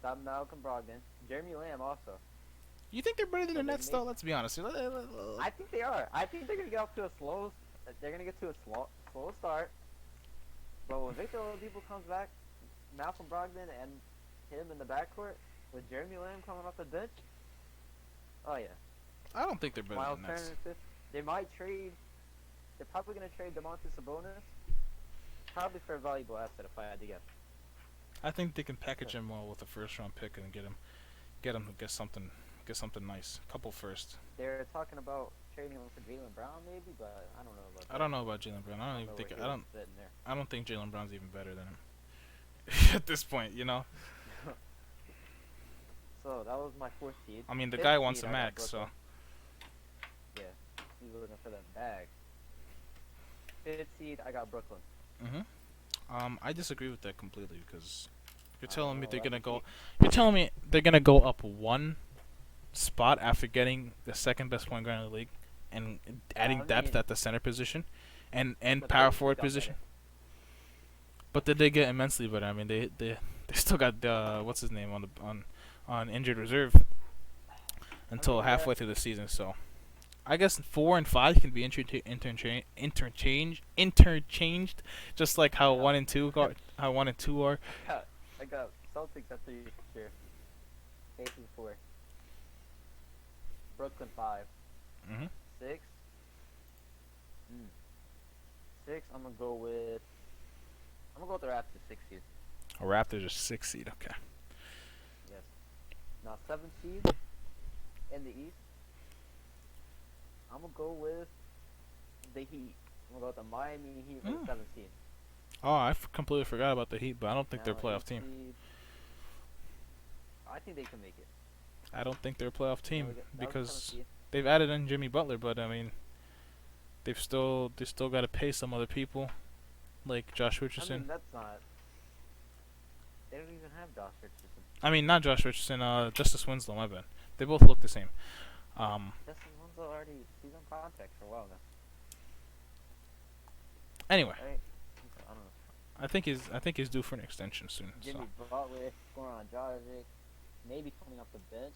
got Malcolm Brogdon, Jeremy Lamb also. You think they're better than So the they Nets, make. though? Let's be honest. I think they are. I think they're gonna get off to a slow. They're gonna get to a slow start. But when Victor Oladipo comes back, Malcolm Brogdon and him in the backcourt with Jeremy Lamb coming off the bench. Oh yeah. I don't think they're better My than the Nets. alternative, they might trade. They're probably gonna trade DeMontis Sabonis, probably for a valuable asset if I had to guess. I think they can package him well with a first round pick and get something nice. Couple first. They're talking about trading him for Jalen Brown maybe, but I don't know about I that. don't know about Jalen Brown. I don't know where he I would don't fit in there. I don't think Jalen Brown's even better than him at this point. So that was my fourth seed. I mean, the Fifth guy wants seed a I got max, so Brooklyn. Yeah, he's looking for that bag. Fifth seed I got Brooklyn. mhm. I disagree with that completely because you're I don't telling me know. they're That's gonna a go. deep. You're telling me they're gonna go up one spot after getting the second best point guard in the league and adding I depth mean, at the center position and the power Pacers forward got position. better. But did they get immensely better? I mean, they still got what's his name on injured reserve I until mean, yeah. halfway through the season. So I guess 4 and 5 can be interchanged, just like how Yeah. 1 and 2 are. I got Celtics at 3 here. Pacers 4. Brooklyn 5. Mhm. 6. Mm. 6. I'm gonna go with the Raptors 6 seed. Raptors are 6 seed. Okay. Yes. Now 7 seed in the East. I'm gonna go with the Heat. I'm gonna go with the Miami Heat for the Mm. 7th seed. Oh, completely forgot about the Heat, but I don't think they're a Now playoff 8th team. seed. I think they can make it. I don't think they're a playoff Now team that was the 7th because seed. they've added in Jimmy Butler, but I mean, they still got to pay some other people like Josh I Richardson. mean, that's not. They don't even have Josh Richardson. I mean, not Josh Richardson. Justice Winslow. My bad. They both look the same. Justin Winslow already. He's on contract for a while now. Anyway, Right? I don't know. I think he's due for an extension soon. So Jimmy Butler, Goran Dragic, maybe coming off the bench.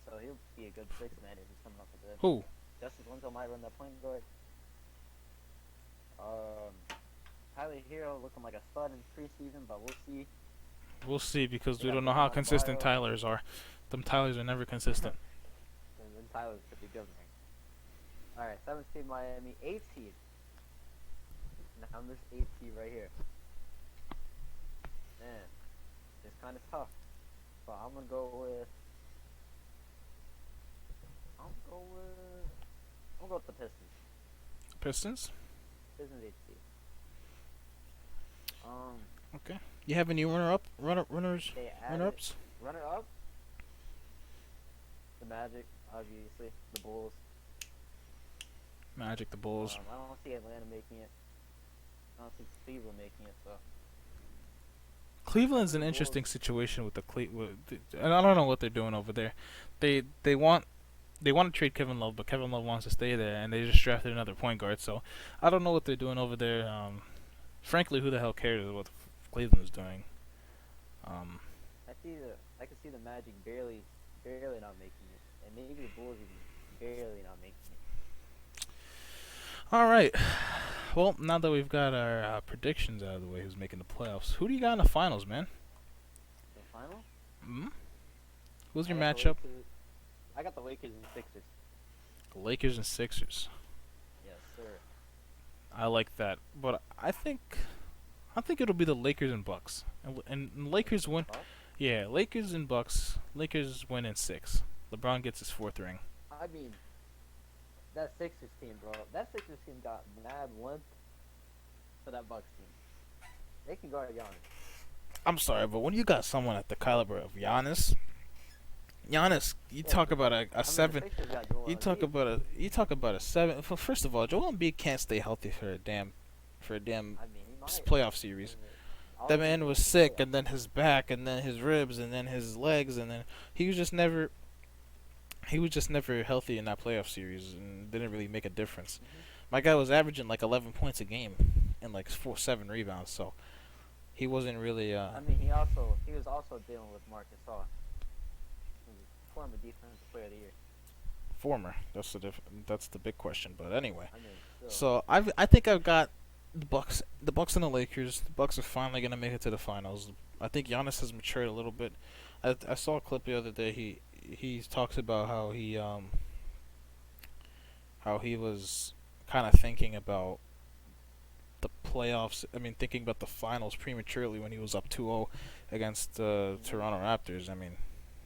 So he'll be a good six man if he's coming off the bench. who? Justice Winslow might run that point guard. Tyler Hero looking like a stud in preseason, but we'll see. We'll see because They we got don't know how Bam consistent Adebayo. Tylers are. Them Tylers are never consistent. And then Tyler's pretty good, man. Alright, 7th seed Miami, 8th seed. Now this 8th seed right here. Man, it's kind of tough. But I'm gonna go with. I'm gonna go with. I'm gonna go with the Pistons. Pistons. Pistons 8th seed. Okay. You have any runners, They runner added ups? runner up. The Magic, obviously. The Bulls. Magic, the Bulls. I don't see Atlanta making it. I don't see Cleveland making it. So Cleveland's an Bulls. interesting situation with and I don't know what they're doing over there. They want they want to trade Kevin Love, but Kevin Love wants to stay there, and they just drafted another point guard. So I don't know what they're doing over there. Frankly, who the hell cares what Cleveland's doing? Um, I can see the Magic barely not making it, and maybe the Bulls even barely not making it. all right. Well, now that we've got our predictions out of the way, who's making the playoffs? Who do you got in the finals, man? The final? Hmm? Who's I your got the matchup? Lakers. I got the Lakers and Sixers. Lakers and Sixers. Yes, sir. I like that, but I think it'll be the Lakers and Bucks, and Lakers Lakers and win. Bucks. Yeah, Lakers and Bucks. Lakers win in six. LeBron gets his fourth ring. I mean, that Sixers team, bro. That Sixers team got mad length for that Bucks team. They can guard Giannis. I'm sorry, but when you got someone at the caliber of Giannis, you Yeah, talk about a I mean, the seven. Sixers got Joel Embiid. You talk about a seven. First of all, Joel Embiid can't stay healthy for a damn I mean, he might. playoff series. All That he man needs was is sick, playoffs. and then his back, and then his ribs, and then his legs, and then he was just never. He was just never healthy in that playoff series, and didn't really make a difference. Mhm. My guy was averaging like 11 points a game, and like 7 rebounds. So he wasn't really. I mean, he was also dealing with Marcus Gasol, who's former defensive player of the year. Former. That's the big question. But anyway, I mean, still. so I think I've got the Bucks and the Lakers. The Bucks are finally gonna make it to the finals. I think Giannis has matured a little bit. I saw a clip the other day. He talks about how he was kind of thinking about the playoffs. I mean, thinking about the finals prematurely when he was up 2-0 against the Toronto Raptors. I mean,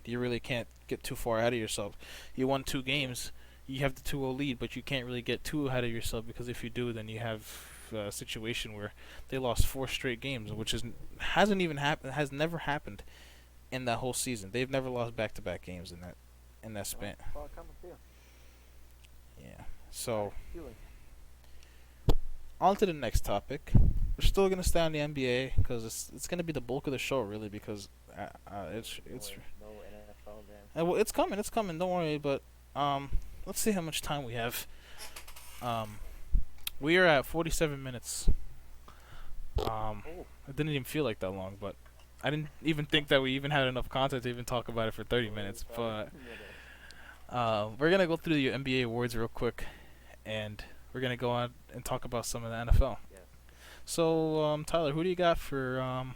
you really can't get too far ahead of yourself. You won 2 games. You have the 2-0 lead, but you can't really get too ahead of yourself because if you do, then you have a situation where they lost 4 straight games, which hasn't even happened. Has never happened in that whole season. They've never lost back-to-back games in that span. Well, coming too. Yeah. So Feeling. on to the next topic. We're still gonna stay on the NBA because it's gonna be the bulk of the show, really, because it's No NFL then. well, it's coming. Don't worry, but let's see how much time we have. We are at 47 minutes. Oh, It didn't even feel like that long, but I didn't even think that we even had enough content to even talk about it for 30 minutes. But we're gonna go through the NBA awards real quick, and we're gonna go on and talk about some of the NFL. yes. So, Tyler, who you got for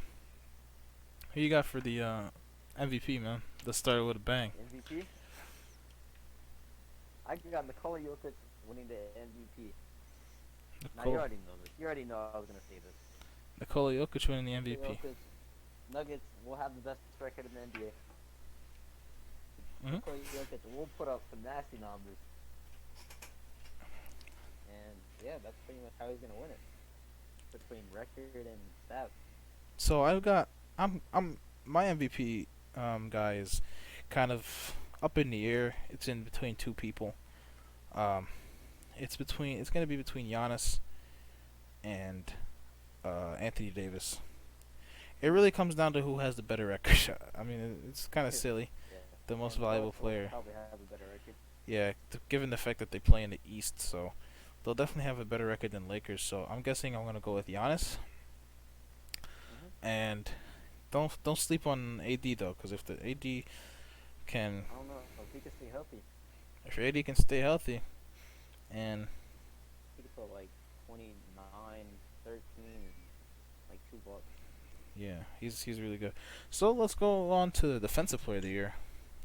the MVP, man? Let's start with a bang. MVP. I got Nikola Jokic winning the MVP. Now you already know this. You already know I was gonna say this. Nikola Jokic winning the MVP. Jokic, Nuggets will have the best record in the NBA. Mhm. Nikola Jokic will put up some nasty numbers. And yeah, that's pretty much how he's gonna win it. Between record and stats. So I'm my MVP guy is kind of up in the air. It's in between two people. It's gonna be between Giannis and Anthony Davis. It really comes down to who has the better record. I mean, it's kind of silly. Yeah. The most And valuable both will player. probably have a better record. Yeah, given the fact that they play in the East, so they'll definitely have a better record than Lakers. So I'm guessing I'm gonna go with Giannis. And don't sleep on AD though, because if the AD can, I don't know if he can stay healthy. if your AD can stay healthy, and He could put like 29, 13, and like 2 bucks. yeah, he's really good. So let's go on to the defensive player of the year,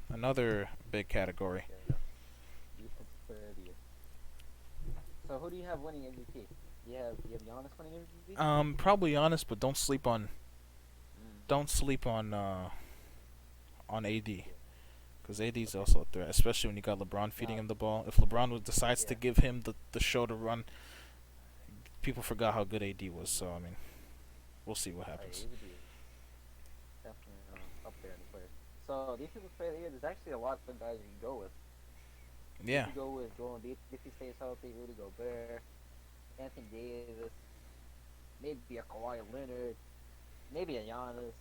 another big category. Yeah. Defensive player of the year. So who do you have winning MVP? You have Giannis winning MVP? Probably Giannis, but don't sleep on Mm. on AD. Because AD's also a threat, especially when you got LeBron feeding him the ball. If LeBron decides to Yeah. give him the show to run, people forgot how good AD was. So I mean, we'll see what Oh, yeah, happens. he would be definitely up there in the players. So defensive player of the year, there's actually a lot of guys you can go with. Yeah, You can go with Joel Embiid if he stays healthy, Rudy Gobert, Anthony Davis, maybe a Kawhi Leonard, maybe a Giannis.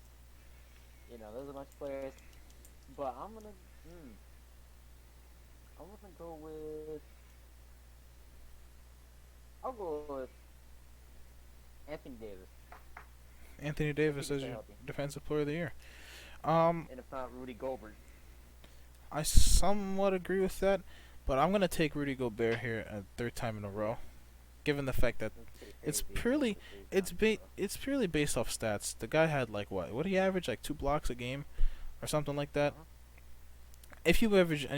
You know, there's a bunch of players. But I'm gonna. I'm gonna go with. I'll go with Anthony Davis Anthony if he Davis can as stay your healthy, defensive player of the year. Um, and if not, Rudy Gobert. I somewhat agree with that, but I'm gonna take Rudy Gobert here a third time in a row, Yeah, given the fact that that's pretty it's crazy if it's purely the third time in a row. it's purely based off stats. The guy had like what? What did he average? Like 2 blocks a game or something like that. Uh-huh. If you average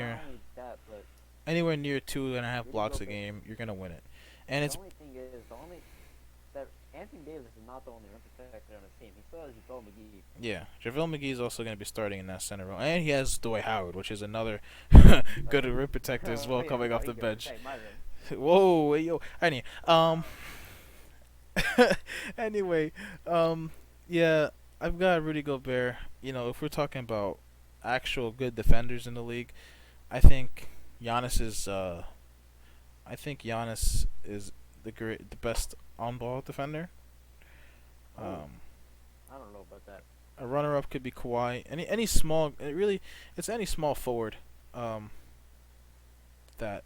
Not only that, but anywhere near 2.5 Rudy blocks a Gobert. game, you're gonna win it. And The it's only thing is, the only that Anthony Davis is not the only rim protector on his team. He still has Joel McGee. yeah, JaVale McGee is also gonna be starting in that center role, and he has Dwight Howard, which is another good rim protector as Oh well yeah, coming no, off he the can bench. protect my rim. Whoa, hey, yo. Uh, Anyway, yeah, I've got Rudy Gobert. You know, if we're talking about actual good defenders in the league, I think Giannis is. I think Giannis is the best on-ball defender. oh, Um, I don't know about that. a runner-up could be Kawhi. Any small, it's any small forward, um, that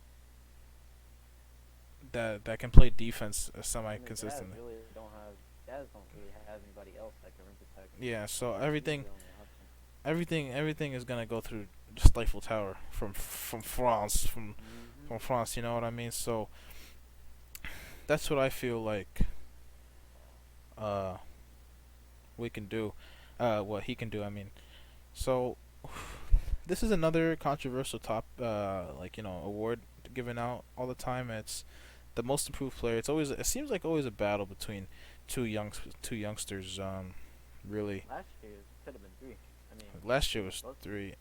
that can play defense semi And the Jazz consistently. really don't have. Jazz don't really have anybody else that can rim protect. Yeah, so He's everything the only option. everything is gonna go through Stifle Tower from France Mm-hmm. from France. You know what I mean? So that's what I feel like. Uh, we can do. What he can do. I mean, so this is another controversial like award given out all the time. It's the most improved player. It seems like always a battle between two youngsters. Really, Last year could have been three. I mean, last year was both three.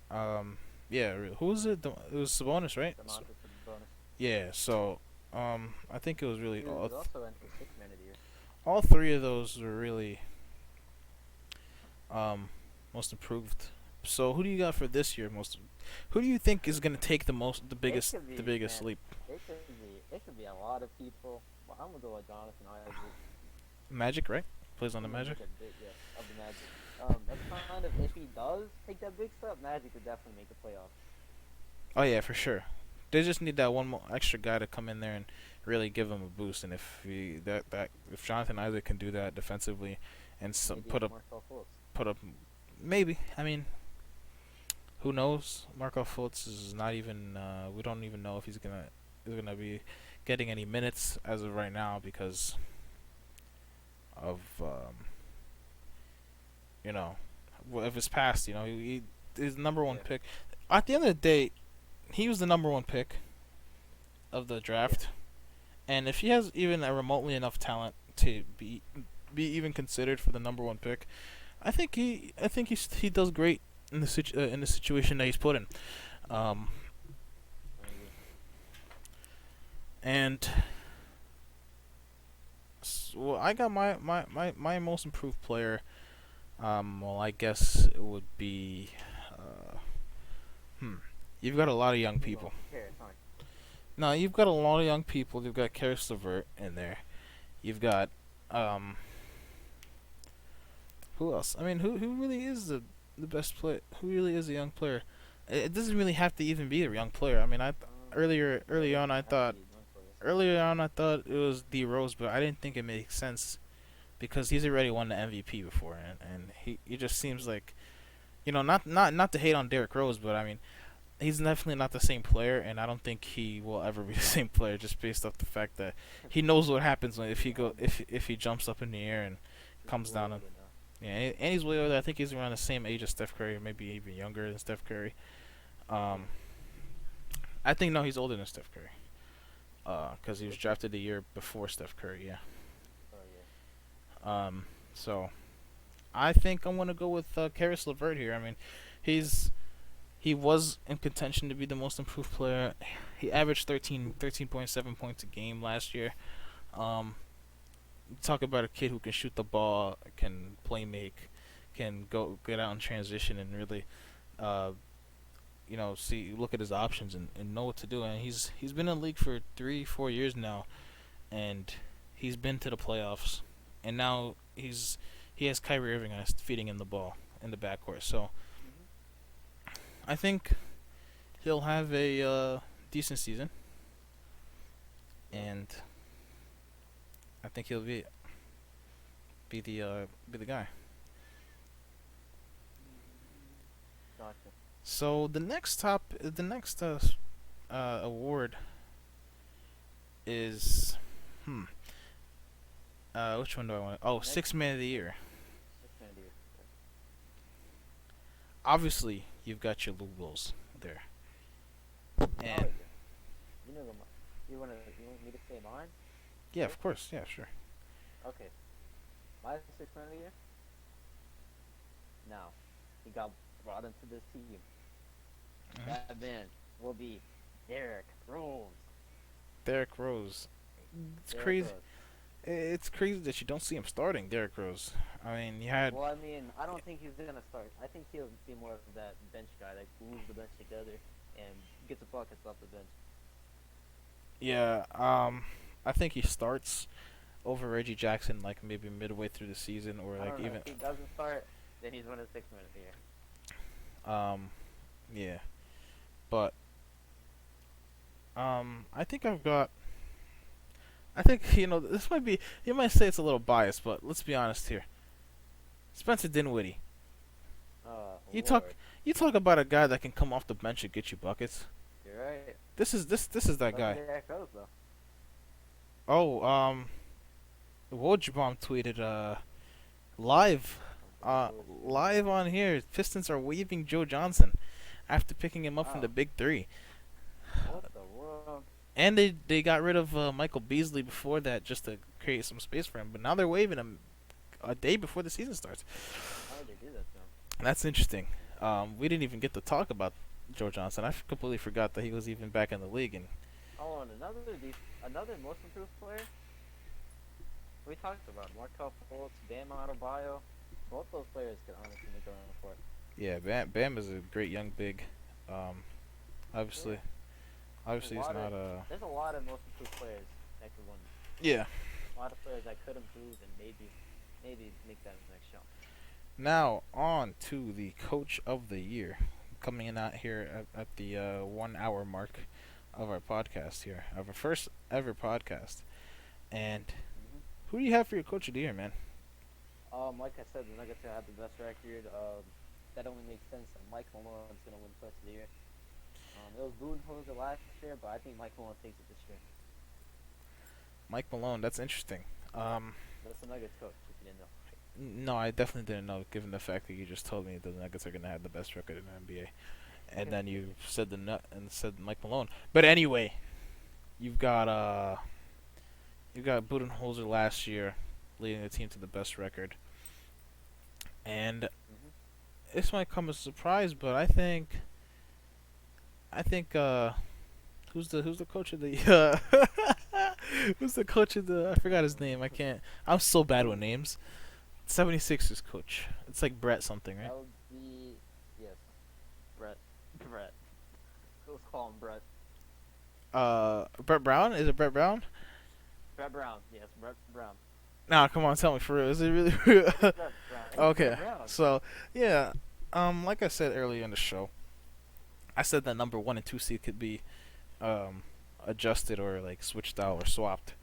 Yeah, who was it? It was Sabonis, right? Demontis and bonus. Yeah. So, I think it was really He was also in for 6 man of the year. all three of those were really most improved. So who do you got for this year? Who do you think is gonna take It the could be, biggest man. leap? It could be a lot of people. Well, I'm gonna go with Jonathan Isaac. Magic, right? Plays on the He's gonna Magic. take a big yeah of the Magic. That's kind of if he does take that big step, Magic would definitely make the playoffs. Oh yeah, for sure. They just need that one more extra guy to come in there and really give them a boost. And if Jonathan Isaac can do that defensively, and Maybe put even up Marcel Fultz. maybe. I mean, who knows? Marco Fultz is not even. We don't even know if is gonna be getting any minutes as of right now because of you know of his past. You know, his number one Yeah. pick. At the end of the day, he was the number one pick of the Yeah. draft, and if he has even a remotely enough talent to be even considered for the number one pick, I think he does great in in the situation that he's put in. Um, I agree. and well, I got my most improved player. Well, I guess it would be. Uh, hmm. You've got a lot of young We're going people. Harris, huh? No, you've got a lot of young people. You've got Karis LeVert in there. You've got um. Who else? I mean, who really is the best player? Who really is a young player? It doesn't really have to even be a young player. I mean, Yeah, it early on doesn't I have to thought be one player. it was D Rose, but I didn't think it made sense because he's already won the MVP before, and he just seems like not to hate on Derrick Rose, but I mean he's definitely not the same player, and I don't think he will ever be the same player just based off the fact that he knows what happens when if he jumps up in the air and He's comes way down. older now. Yeah, and he's way older. I think he's around the same age as Steph Curry, maybe even younger than Steph Curry. Yeah. I think no, he's older than Steph Curry. Because he was drafted the year before Steph Curry. Yeah. Oh yeah. So I think I'm gonna go with Karis LeVert here. I mean, he was in contention to be the most improved player. He averaged 13.7 points a game last year. Um, talk about a kid who can shoot the ball, can play make, can go get out in transition and really, uh, look at his options and know what to do. And he's been in the league for 3-4 years now, and he's been to the playoffs, and now he has Kyrie Irving feeding him the ball in the backcourt. So Mhm. I think he'll have a decent season, and I think he'll be the guy. Gotcha. So the next award is hmm which one do I want? Oh, Next, six man of the year. six man of the year. Obviously, you've got your Lou Wills there, Oh and yeah. You know the. You want me to say mine? yeah, First? of course, yeah, sure. Okay. My six man of the year. Now, he got brought into this team. Mhm. That man will be Derek Rose. Derrick Rose. It's Derek crazy. Rose. It's crazy that you don't see him starting Derrick Rose. I mean, you had Well, I mean, I don't think he's gonna start. I think he'll be more of that bench guy that glues the bench together and gets the buckets off the bench. yeah. I think he starts over Reggie Jackson like maybe midway through the season or I like don't know. even If he doesn't start, then he's one of the six men of the year. um yeah. But I think I've got. I think this might be. You might say it's a little biased, but let's be honest here. Spencer Dinwiddie. Oh You talk. Lord, You talk about a guy that can come off the bench and get you buckets. you're right. This is that Look at guy. Derek Rose though. Oh, Wojbomb tweeted live live on here. Pistons are waiving Joe Johnson after picking him up from the Wow, Big Three, what the world? and they got rid of Michael Beasley before that just to create some space for him. But now they're waiving him a day before the season starts. How did they do that to him? That's interesting. We didn't even get to talk about Joe Johnson. I completely forgot that he was even back in the league. And Oh, and another most improved player. We talked about Markel Fultz, Bam Adebayo. Both those players could honestly make a run for it. yeah, Bam is a great young big. Um, obviously, Yeah, obviously he's not a. there's a lot of most improved players that could win. Yeah. A lot of players that could improve and maybe make that next jump. Now on to the coach of the year, coming in out here at the 1 hour mark of our podcast here, of our first ever podcast. And hmm who do you have for your coach of the year, man? Like I said, the Nuggets have the best record. That only makes sense that Mike Malone's gonna win Coach of the Year. It was Budenholzer last year, but I think Mike Malone takes it this year. Mike Malone. That's interesting. That's the Nuggets coach, if you didn't know. No, I definitely didn't know, given the fact that you just told me that the Nuggets are gonna have the best record in the NBA, and then you said said Mike Malone. But anyway, you've got Budenholzer last year, leading the team to the best record, and hmm this might come as a surprise, but I think who's the coach of the who's the coach of the I forgot his name. I can't. I'm so bad with names. 76ers coach. It's like Brett something, right? That would be yes, Brett. Brett. Let's call him Brett. Brett Brown? Is it Brett Brown? Brett Brown. Yes, Brett Brown. Nah, come on, tell me for real. Is it really? Brett Brown. It's Okay. Brett Brown. So yeah, like I said earlier in the show, I said that number 1 and 2 seed could be adjusted or like switched out or swapped,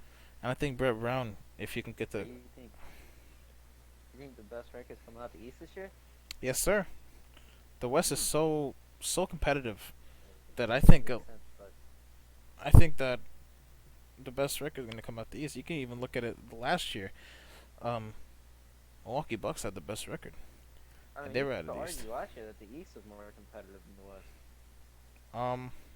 and I think Brett Brown, if you can get So the you think the best records coming out the East this year? yes sir, the West is Hmm. so competitive that Makes sense, but I think that the best record is going to come out the East. You can even look at it last year. Um, Milwaukee Bucks had the best record, I and mean, they you were out could of the East. argue last year that the East was more competitive than the West.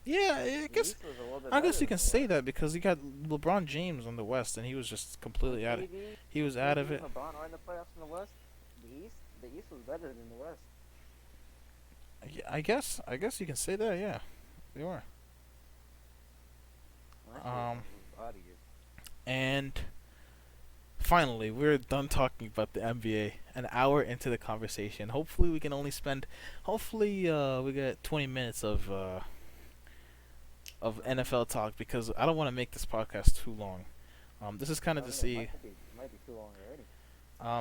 Yeah, I The guess East was a little bit I better guess you than can the say West. that because you got LeBron James on the West, and he was just completely out. KD, He was out of KD it. and LeBron are in the playoffs in the West. The East was better than the West. I guess you can say that. Yeah, they were. Last year Um, was out of here. and finally, we're done talking about the NBA. An hour into the conversation. Hopefully, we can only spend. Hopefully, we get 20 minutes of NFL talk because I don't want to make this podcast too long. This is kind I of to don't know, see. it might be too long already.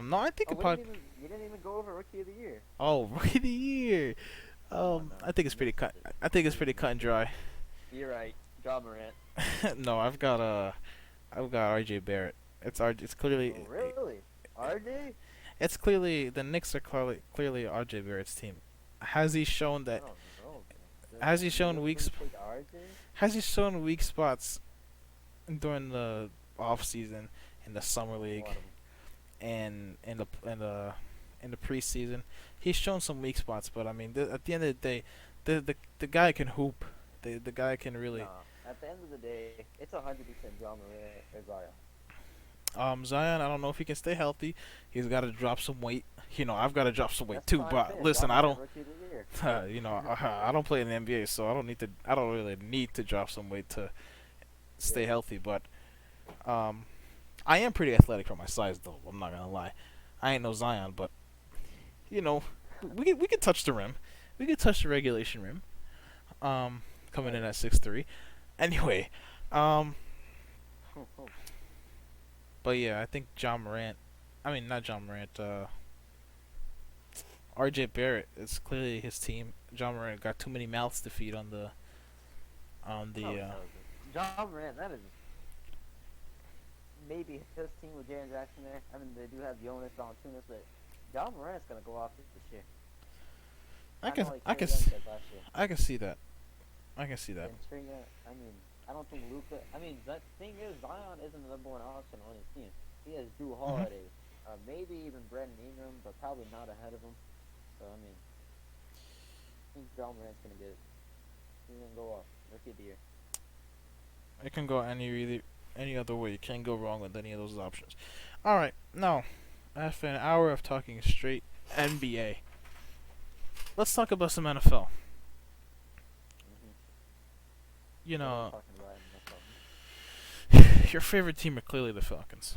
No, I think Oh, a pod. we didn't even go over Rookie of the Year. Oh, Rookie of the Year. No. I think it's This pretty is cut. it. I think it's This pretty is cut and it. dry. You're right. John Morant. No, I've got R.J. Barrett. It's clearly Oh, really? RJ? it's clearly the Knicks are clearly R.J. Barrett's team. Has he shown I that? don't know, man. Has he You shown really take RJ? Has he shown weak spots during the off season, in the summer A league, lot of them. and in the preseason? He's shown some weak spots, but I mean, at the end of the day, the guy can hoop. The guy can really. Nah. At the end of the day, it's 100% John Morant or Zion. Zion, I don't know if he can stay healthy. He's got to drop some weight. I've got to drop some weight That's too. what I'm But saying. listen, John I Morant don't. rookie of the year. I don't play in the NBA, so I don't need to. I don't really need to drop some weight to stay Yeah. healthy. But I am pretty athletic for my size, though. I'm not gonna lie. I ain't no Zion, but you know, we can touch the rim. We can touch the regulation rim. Coming in Right. at 6'3". Anyway, um, but yeah, I think John Morant. I mean, not John Morant. R.J. Barrett. It's clearly his team. John Morant got too many mouths to feed on the on No, the. it doesn't. John Morant, that is maybe his team with Jaren Jackson there. I mean, they do have Jonas Valanciunas, but John Morant's gonna go off this year. I Kind can of like I Trey can Young s- did last year. I can see that. I can see that. And Trey Young, I mean, I don't think Luca. I mean, the thing is, Zion isn't the number one option on his team. He has Drew Mhm. Holiday, maybe even Brandon Ingram, but probably not ahead of him. So I mean, I think John Morant's gonna get it. He's gonna go off rookie of the year. It can go any other way. You can't go wrong with any of those options. All right, now after an hour of talking straight NBA, let's talk about some NFL. Mm-hmm. You What are we know, talking about in this one? your favorite team are clearly the Falcons.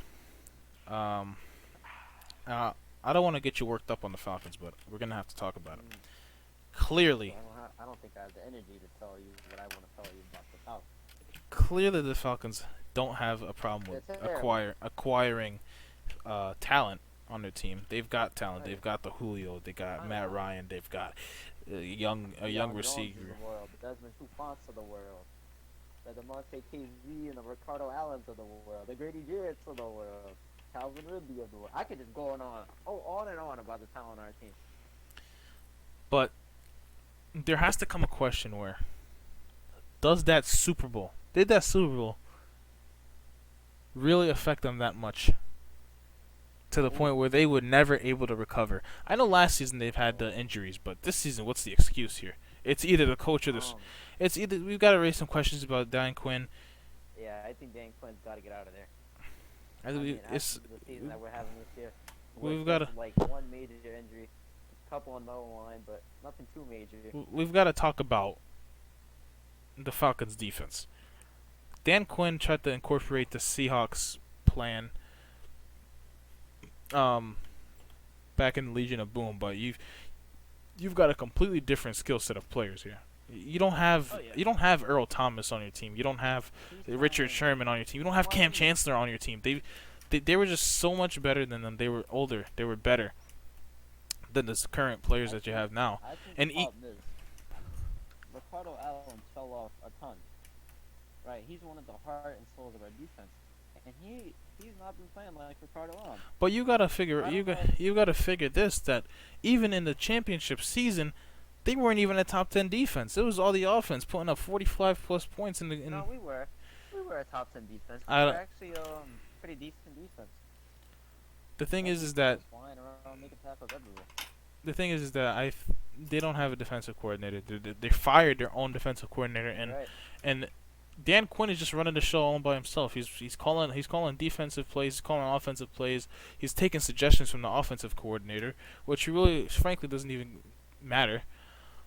Um, I don't want to get you worked up on the Falcons, but we're gonna have to talk about it. Mm. So Clearly, I don't think I have the energy to tell you what I want to tell you about the Falcons. clearly the Falcons don't have a problem with They're terrible. acquiring talent on their team. They've got talent. Right. They've got the Julio. They got I Matt know. Ryan. They've got a young Deion Jones receiver. of the world, the Desmond Trufants of the world, the DeMonte KZ and the Ricardo Allens of the world, the Grady Jarrett's of the world, Calvin Ridley of the world. I could just go on and on about the talent on our team. But there has to come a question where does that Super Bowl did that Super Bowl really affect them that much to the point where they were never able to recover? I know last season they've had the injuries, but this season, what's the excuse here? It's either the coach or the. Um, It's either we've got to raise some questions about Dan Quinn. yeah, I think Dan Quinn's got to get out of there. I I think mean, it's after the season that we're having this year, we've with got just to like one major injury, a couple on the line, but nothing too major. we've got to talk about the Falcons defense. Dan Quinn tried to incorporate the Seahawks plan um back in the Legion of Boom, but you've got a completely different skill set of players here. You don't have Oh yeah, you don't have Earl Thomas on your team. You don't have he's Richard fine. Sherman on your team. You don't have Cam Why? Chancellor on your team. They were just so much better than them. They were older. They were better than the current players that you have now. I think And the problem is Ricardo Allen fell off a ton. Right, he's one of the heart and souls of our defense, and he's not been playing like Ricardo Allen. But you gotta figure I don't know. you gotta figure this, that even in the championship season, they weren't even a top 10 defense. It was all the offense putting up 45 plus points in the in. No, we were a top 10 defense. We I were don't- actually pretty decent defense. The thing Like, is that just flying around, making tackles everywhere. they don't have a defensive coordinator. They fired their own defensive coordinator, Right. and Dan Quinn is just running the show all by himself. He's calling defensive plays, he's calling offensive plays. He's taking suggestions from the offensive coordinator, which really, frankly, doesn't even matter.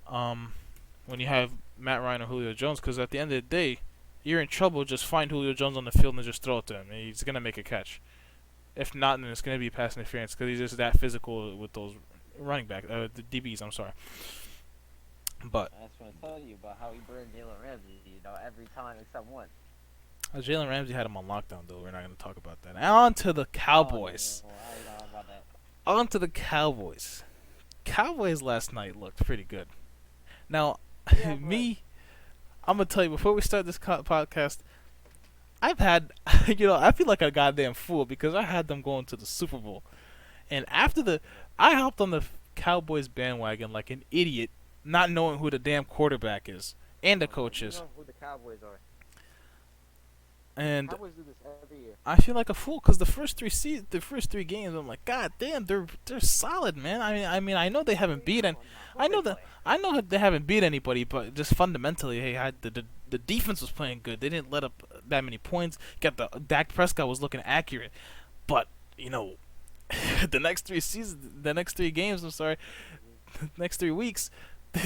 When you have Matt Ryan or Julio Jones, because at the end of the day, you're in trouble. Just find Julio Jones on the field and just throw it to him. And he's gonna make a catch. If not, then it's gonna be pass interference because he's just that physical with those running back, the DBs. I'm sorry, but I just want to tell you about how he burned Jalen Ramsey, every time except one. Jalen Ramsey had him on lockdown, though. We're not gonna talk about that. On to the Cowboys. Oh, yeah, I don't know about that. On to the Cowboys. Cowboys last night looked pretty good. Now, Yeah, but me, I'm gonna tell you before we start this podcast. I've had, I feel like a goddamn fool because I had them going to the Super Bowl, and after I hopped on the Cowboys bandwagon like an idiot, not knowing who the damn quarterback is and the oh no, coach you is, know who the Cowboys are. and Cowboys do this every year. I feel like a fool because the first three games, I'm like, God damn, they're solid, man. I know they haven't beaten, Oh no, I who they know that play? I know that they haven't beat anybody, but just fundamentally, hey, the defense was playing good. They didn't let up that many points. Got the Dak Prescott was looking accurate, but you know, the next three games, I'm sorry, next 3 weeks,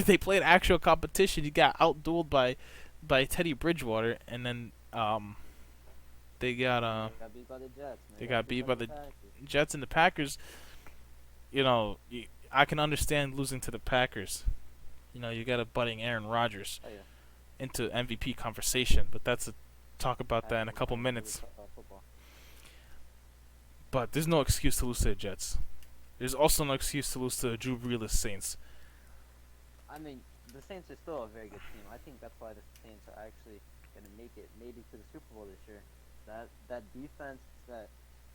they played actual competition. You got outdueled by Teddy Bridgewater, and then they got They got beat by the Jets. And they they got got beat beat by by the the Packers. Jets and the Packers. You know, I can understand losing to the Packers. You know, you got a budding Aaron Rodgers Oh yeah, into MVP conversation, but that's a talk about that in a Packers couple playing really minutes. tough football. But there's no excuse to lose to the Jets. There's also no excuse to lose to the Drew Brees Saints. I mean, the Saints are still a very good team. I think that's why the Saints are actually gonna make it maybe to the Super Bowl this year. That defense, that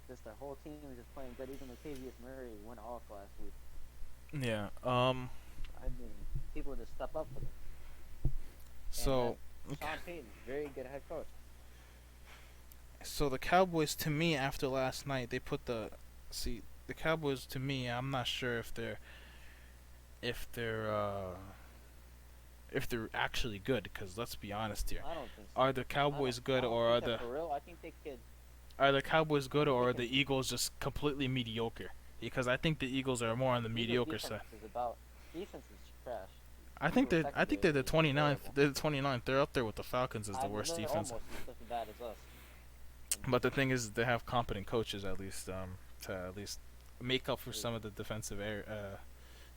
just their whole team is just playing good. Even Latavius Murray went off last week. Yeah. I mean, people just step up for them. And So Sean Payton, very good head coach. so the Cowboys, to me, after last night, they put the Cowboys, to me, I'm not sure if they're uh if they're actually good, because let's be honest here. I don't think so. Are the Cowboys good, I don't or think are they're the for real. I think they could. are the Cowboys good, They or are can. the Eagles just completely mediocre? Because I think the Eagles are more on the Eagles mediocre defense side. is about defense is trash. I Eagles think they're secondary the is 29th. terrible. They're the 29th. They're up there with the Falcons as I the mean, worst they're defense. almost just as bad as us. But the thing is, they have competent coaches at least to at least make up for some of the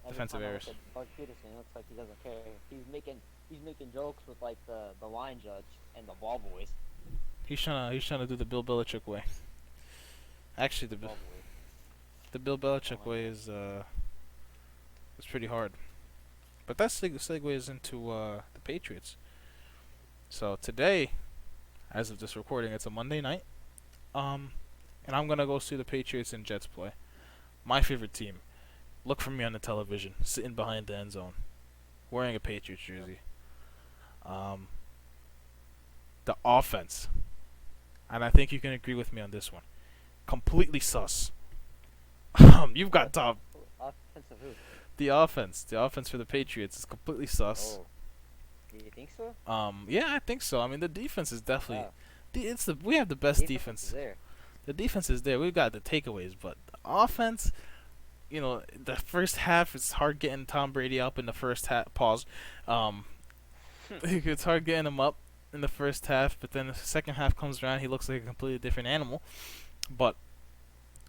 Every defensive time I look errors. at Doug Peterson, it looks like he doesn't care. He's making jokes with like the line judge and the ball boys. He's trying to do the Bill Belichick way. Actually, The ball boys. the Bill Belichick way is pretty hard. But that segues into the Patriots. So today, as of this recording, it's a Monday night. And I'm gonna go see the Patriots and Jets play. My favorite team. Look for me on the television, sitting behind the end zone, wearing a Patriots jersey. Um, the offense, and I think you can agree with me on this one. Completely sus. You've got top. Offensive who? The offense for the Patriots is completely sus. Oh, do you think so? Yeah, I think so. I mean, the defense is definitely. Yeah. We have the best Is defense. there. The defense is there. We've got the takeaways, but the offense, the first half it's hard getting Tom Brady up in the first half. Pause. It's hard getting him up in the first half, but then the second half comes around, he looks like a completely different animal. But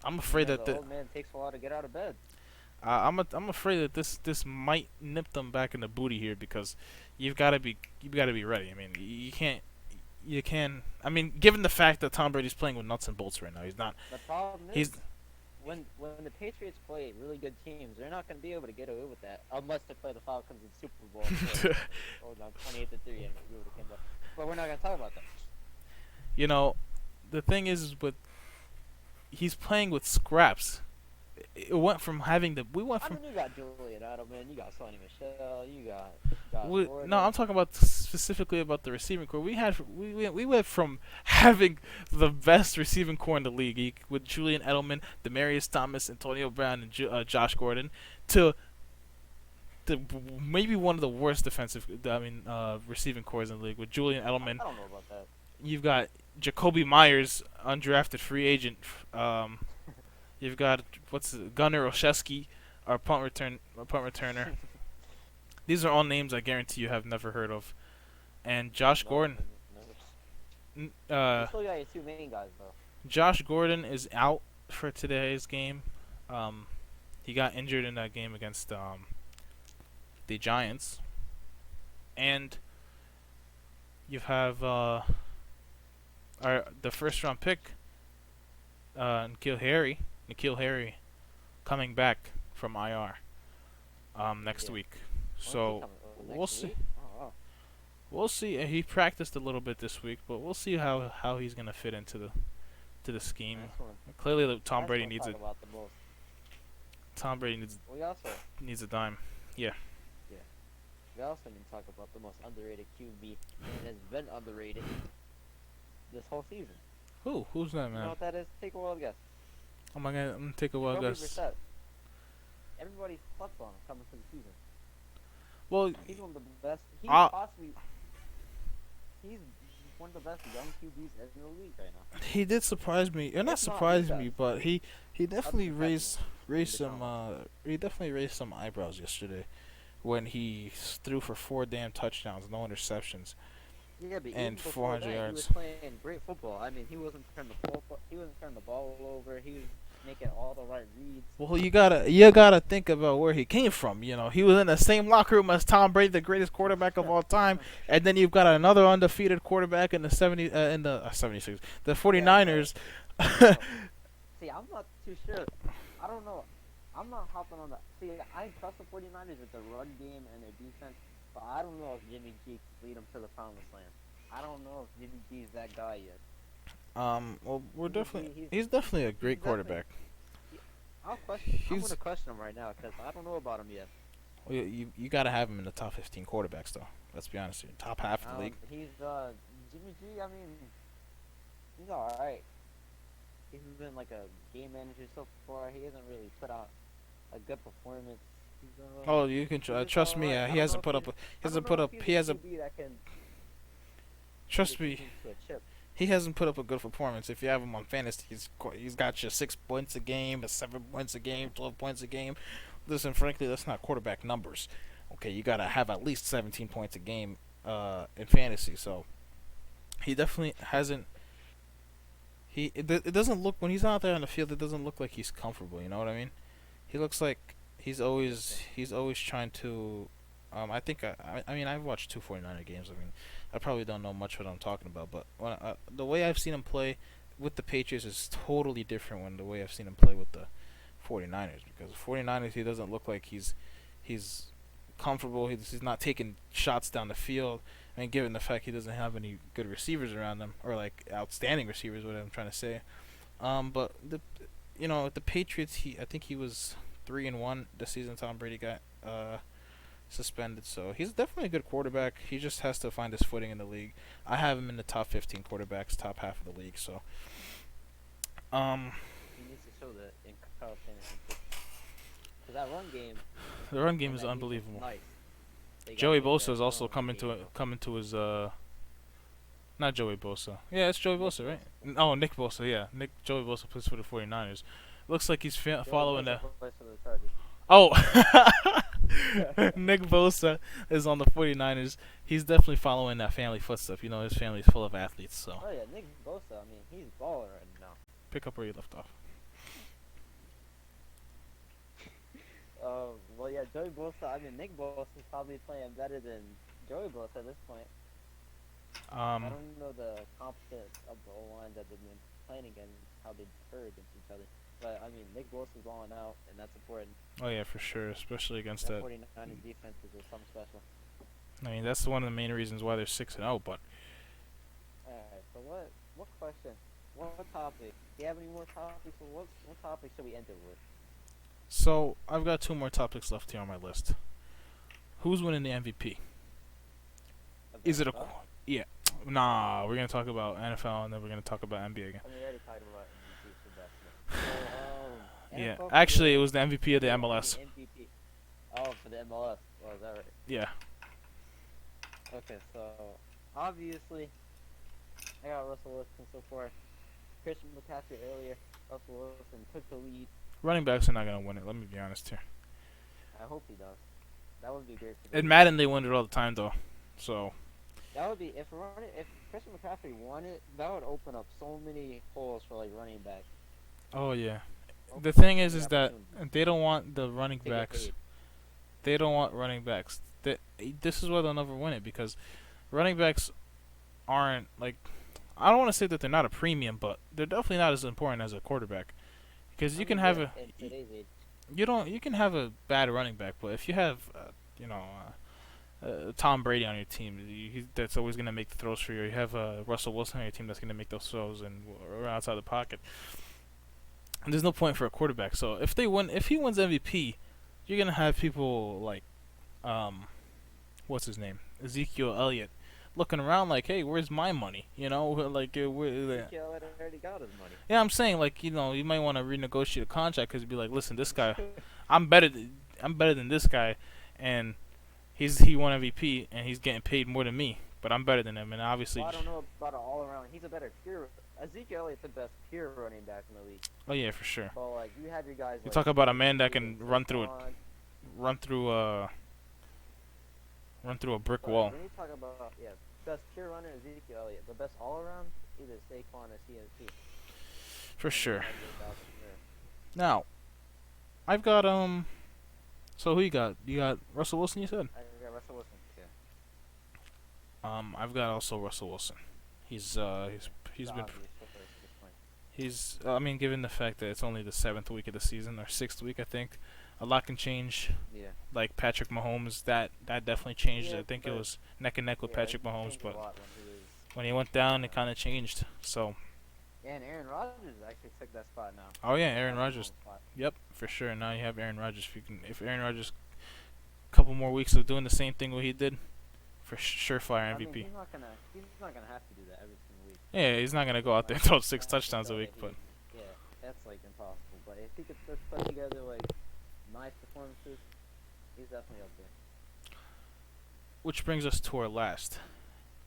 I'm afraid that the old man takes a while to get out of bed. I'm afraid that this might nip them back in the booty here because you've got to be ready. I mean, you can. I mean, given the fact that Tom Brady's playing with nuts and bolts right now, he's not. The problem He's is when the Patriots play really good teams, they're not going to be able to get away with that unless they play the Falcons in Super Bowl. Oh, no, 28-3, and we would have came back. But we're not going to talk about that. The thing is with he's playing with scraps. It went from having the we went I from mean, you got Julian Edelman, you got Sonny Michelle, you got Josh Gordon. no, I'm talking about specifically about the receiving core. We went from having the best receiving core in the league with Julian Edelman, Demarius Thomas, Antonio Brown, and Josh Gordon to maybe one of the worst receiving cores in the league with Julian Edelman. I don't know about that. You've got Jacoby Myers, undrafted free agent. You've got Gunnar Olszewski, our punt returner. These are all names I guarantee you have never heard of. And Josh Gordon. You still got your two main guys though. Josh Gordon is out for today's game. He got injured in that game against the Giants. And you have the first round pick, N'Keal Harry, coming back from IR next week. So The we'll next see. week? Oh, wow. We'll see. He practiced a little bit this week, but we'll see how he's gonna fit into the scheme. That's one. Clearly, Tom That's Brady what I needs talk it. about the most. Tom Brady We also, needs a dime. Yeah. yeah, we also need to talk about the most underrated QB, and has been underrated this whole season. Who? Who's that You know man? what that is? Take a wild guess. Oh my god, I'm gonna take a wild Jacoby guess. Brissett. Everybody slept on him coming to the season. Well, He's one of the best. He's uh, possibly. He's one of the best young QBs in the league right now. he did surprise me. Not If not the surprise me, best. but he definitely Hudson raised Cashman raised and some Deshaun Watson. he definitely raised some eyebrows yesterday when he threw for 4 damn touchdowns, no interceptions, Yeah, but even and before 400 that, he yards. was playing great football. I mean, he wasn't turning the ball over. He was making all the right reads. Well, you gotta think about where he came from. You know, he was in the same locker room as Tom Brady, the greatest quarterback of all time, and then you've got another undefeated quarterback in the 76, the Yeah, 49ers. but see, I'm not too sure. I don't know. I'm not hopping on that. See, I trust the 49ers with their run game and their defense, but I don't know if Jimmy G can lead them to the promised land. I don't know if Jimmy G is that guy yet. Well, Jimmy G, he's definitely a he's great definitely. quarterback. I'm He's gonna question him right now because I don't know about him yet. well, you gotta have him in the top 15 quarterbacks though. Let's be honest, here. Top half of the league. He's Jimmy G. I mean, he's all right. He's been like a game manager so far. He hasn't really put out a good performance. He's, Oh, you can he's trust me. alright. I He don't know hasn't if put he's, up. He I don't hasn't know put if up. he's He a hasn't. QB that can lead Trust a me. team to a chip. He hasn't put up a good performance. If you have him on fantasy, he's got you 6 points a game, 7 points a game, 12 points a game. Listen, frankly, that's not quarterback numbers. Okay, you gotta have at least 17 points a game in fantasy. So he definitely hasn't. It doesn't look when he's out there on the field. It doesn't look like he's comfortable. You know what I mean? He looks like he's always trying to. I think I mean I've watched two 49er games. I mean I probably don't know much what I'm talking about, but the way I've seen him play with the Patriots is totally different when the way I've seen him play with the 49ers, because the 49ers he doesn't look like he's comfortable. He's not taking shots down the field. I mean, given the fact he doesn't have any good receivers around him, or like outstanding receivers, what I'm trying to say. But with the Patriots, I think he was 3-1 the season Tom Brady got suspended. So he's definitely a good quarterback. He just has to find his footing in the league. I have him in the top 15 quarterbacks, top half of the league. So, He needs to show that in Kyle Shanahan. Because that run game the run game and is that defense unbelievable. nice. They got Joey rid of Bosa that is also throwing game. coming to his not Joey Bosa. Yeah, it's Joey Nick Bosa, right? Bosa. Oh, Nick Bosa. Yeah, Joey Bosa plays for the 49ers. Looks like he's Joey following Bosa the. plays for the Chargers. Oh, Nick Bosa is on the 49ers. He's definitely following that family footstep. You know, his family's full of athletes. So Oh yeah, Nick Bosa. I mean, he's balling right now. pick up where you left off. Well, yeah, Joey Bosa. I mean, Nick Bosa is probably playing better than Joey Bosa at this point. I don't know the competence of the O-line that they've been playing against, how they differ against each other. But, I mean, Nick Bosa's balling out, and that's important. Oh yeah, for sure, especially against That that. 49ers defense is something special. I mean, that's one of the main reasons why they're 6-0. But Alright, so what question? What topic? Do you have any more topics? Or what topic should we end it with? so I've got two more topics left here on my list. Who's winning the MVP? Is it a yeah? Nah, we're gonna talk about NFL and then we're gonna talk about NBA again. I mean, we already talked about MVP for basketball. So, Yeah, NFL actually, it for was the MVP of the the MLS. MVP. Oh, for the MLS. Oh, is that right? Yeah. Okay, so obviously, I got Russell Wilson so far. Christian McCaffrey earlier. Russell Wilson took the lead. Running backs are not gonna win it. Let me be honest here. I hope he does. That would be great for the In Madden, they win it all the time though. So That would be if Christian McCaffrey won it. That would open up so many holes for like running back. oh yeah. Open The up thing so is many that opportunities they don't want the running to get backs. paid. They don't want running backs. This is why they'll never win it, because running backs aren't like. I don't want to say that they're not a premium, but they're definitely not as important as a quarterback. Because I you can mean, have yeah, a in today's age. you can have a bad running back, but if you have Tom Brady on your team. That's always gonna make the throws for you. You have Russell Wilson on your team that's gonna make those throws and around outside the pocket. And there's no point for a quarterback. So if he wins MVP, you're gonna have people like, what's his name, Ezekiel Elliott, looking around like, hey, where's my money? You know, like, Ezekiel had already got his money. yeah, I'm saying like, you might want to renegotiate a contract because you'd be like, listen, this guy, I'm better, I'm better than this guy, and he won MVP and he's getting paid more than me, but I'm better than him, and obviously. Well, I don't know about an all around. He's a better pure. Ezekiel Elliott's the best pure running back in the league. Oh yeah, for sure. But like you have your guys. You like talk about a man that Stevenson, can run through a brick but wall. when you talk about best pure runner Ezekiel Elliott, the best all around either Saquon or CMC. For sure. And then you got from there. Now, I've got. So who you got? You got Russell Wilson, you said? I got Russell Wilson. Yeah. I've got also Russell Wilson. He's It's been. obvious at this point. He's. I mean, given the fact that it's only the 7th week of the season, or 6th week, I think, a lot can change. Yeah. Like Patrick Mahomes, that definitely changed. Yeah, I think it but- was neck and neck with Yeah, Patrick it Mahomes, changed a but lot when he went down, it kind of changed. So. and Aaron Rodgers actually took that spot now. Oh yeah, Aaron Rodgers. Spot. Yep, for sure. Now you have Aaron Rodgers. If Aaron Rodgers, couple more weeks of doing the same thing what he did, for surefire I mean, MVP. he's not gonna have to do that every single week. Yeah, he's not gonna go out there and throw 6 touchdowns a week, but Yeah, that's like impossible. But if he could just put together like nice performances, he's definitely up there. which brings us to our last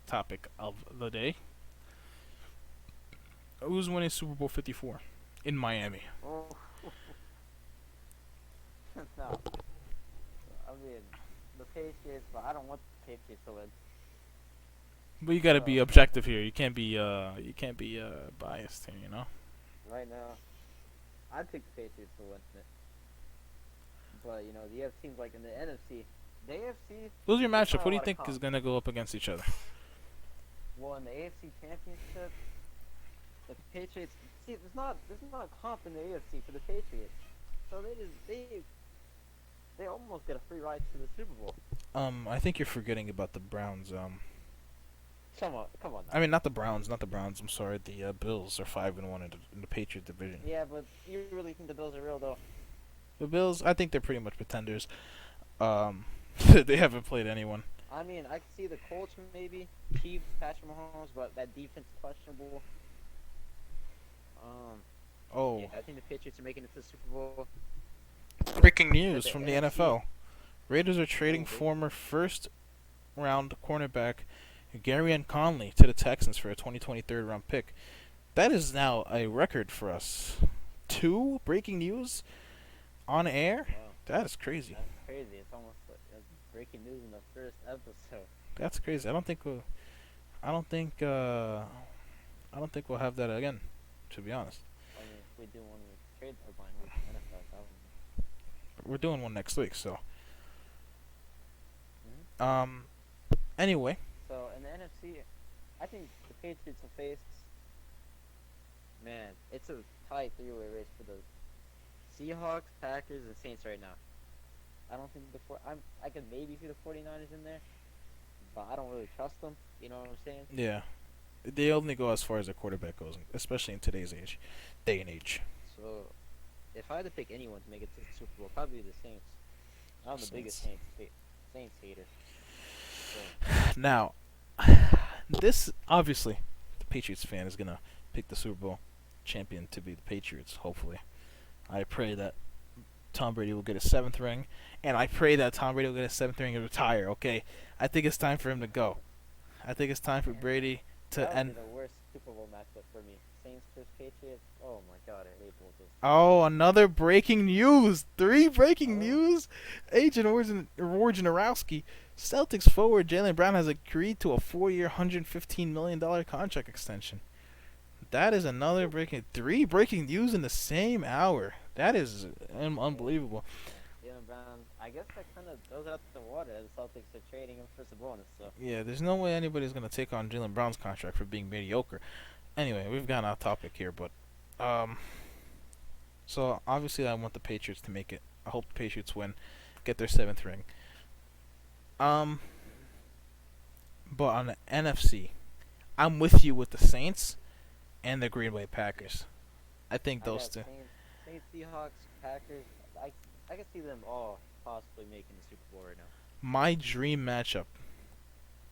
topic of the day. Who's winning Super Bowl 54 in Miami? Oh. No. I mean, the Patriots, but I don't want the Patriots to win. But you gotta be objective here. You can't be biased here, you know. Right now, I'd pick the Patriots to win it. But you know, you have teams like in the NFC, the AFC. Who's your there's matchup? not a What do you lot of think comp. is gonna go up against each other? Well, in the AFC Championship, the Patriots. See, there's not comp in the AFC for the Patriots, so they almost get a free ride to the Super Bowl. I think you're forgetting about the Browns. Come on. I mean, not the Browns. I'm sorry. The Bills are 5-1 in the Patriot division. Yeah, but you really think the Bills are real though? The Bills, I think they're pretty much pretenders. They haven't played anyone. I mean, I could see the Colts maybe, Chiefs, Patrick Mahomes, but that defense is questionable. Oh, Yeah, I think the Patriots are making it to the Super Bowl. breaking news the from the NFC. NFL. Raiders are trading Okay. former first-round cornerback Gary Conley to the Texans for a 2020 third-round pick. That is now a record for us. 2 breaking news on air. Wow, That is crazy. that's crazy. It's almost like breaking news in the first episode. That's crazy. I don't think we'll have that again, to be honest. I mean, if we do one with trade deadline with the NFL, that would We're doing one next week, so. Mhm. Anyway, So in the NFC, I think the Patriots will face. Man, it's a tight three-way race for the Seahawks, Packers, and Saints right now. I don't think I could maybe see the 49ers in there, but I don't really trust them. You know what I'm saying? yeah, they only go as far as their quarterback goes, especially in today's day and age. So if I had to pick anyone to make it to the Super Bowl, probably the Saints. I'm the biggest Saints hater. So, Now, this obviously, the Patriots fan is gonna pick the Super Bowl champion to be the Patriots. Hopefully, I pray that Tom Brady will get a 7th ring, and I pray that Tom Brady will get a 7th ring and retire. Okay, I think it's time for him to go. I think it's time for Brady to that would end. be the worst Super Bowl matchup for me. Saints vs Patriots. Oh my God, I hate both those. Oh, another breaking news! 3 breaking Oh. news. Agent Wojnarowski, Celtics forward Jaylen Brown has agreed to a 4-year, $115 million contract extension. That is another breaking. 3 breaking news in the same hour. That is unbelievable. Jaylen Brown. I guess that kind of throws out the water. The Celtics are trading him for Sabonis. So Yeah, there's no way anybody's gonna take on Jaylen Brown's contract for being mediocre. Anyway, we've gone off topic here, but so obviously I want the Patriots to make it. I hope the Patriots win, get their 7th ring. But on the NFC, I'm with you with the Saints and the Green Bay Packers. I think I those got two. Saints, Seahawks, Packers. I I can see them all possibly making the Super Bowl right now. My dream matchup.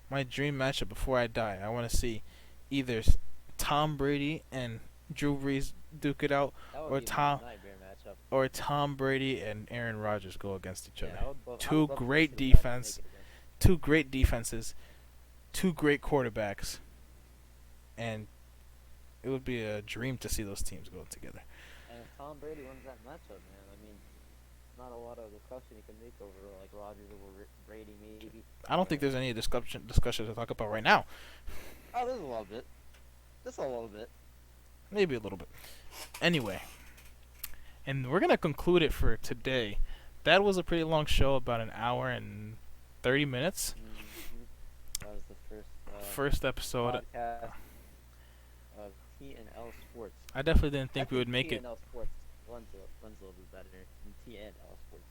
My dream matchup before I die. I want to see either Tom Brady and Drew Brees duke it out, That would or be my Tom nightmare matchup. or Tom Brady and Aaron Rodgers go against each Yeah, other. I would Two love to go see great the Packers make defense, it again. two great defenses, two great quarterbacks, and it would be a dream to see those teams go together. And if Tom Brady wins that matchup, man, I mean, not a lot of discussion you can make over like Rodgers over Brady, maybe. I don't think there's any discussion to talk about right now. Oh, there's a little bit, just a little bit. Maybe a little bit. Anyway, and we're gonna conclude it for today. That was a pretty long show, about an hour and 30 minutes. That was the First episode. podcast of T&L Sports. I definitely didn't think we I would make it. T&L Sports runs a little bit better than T&L Sports.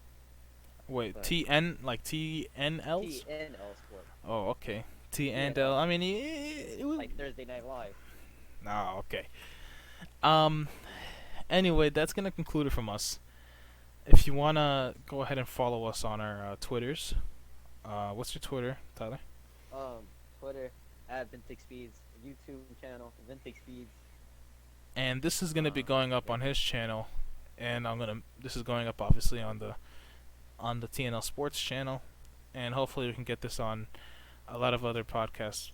Wait, But TN like TNLs? T&L Sports, Oh, okay. T and TNL, L. I mean, it was. like Thursday Night Live. Oh, okay. Um. Anyway, that's gonna conclude it from us. If you wanna go ahead and follow us on our Twitters, what's your Twitter, Tyler? Twitter at Vintage Speeds, YouTube channel Vintage Speeds. And this is gonna be Um, going up yeah. on his channel, and This is going up obviously on the TNL Sports channel, and hopefully we can get this on a lot of other podcast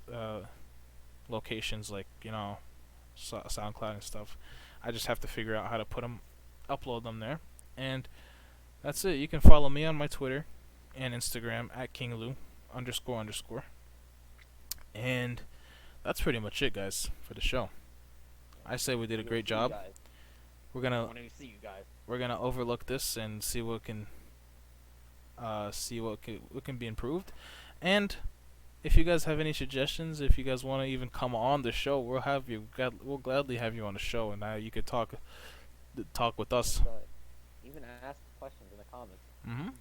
locations, like SoundCloud and stuff. I just have to figure out how to upload them there, and that's it. You can follow me on my Twitter and Instagram at KingLou __, and that's pretty much it, guys, for the show. I say we did a We'll great see you job. guys. We're I gonna want to see you guys. overlook this and see what can be improved. And if you guys have any suggestions, if you guys want to even come on the show, we'll gladly have you on the show, and you could talk with us. And, even ask questions in the comments.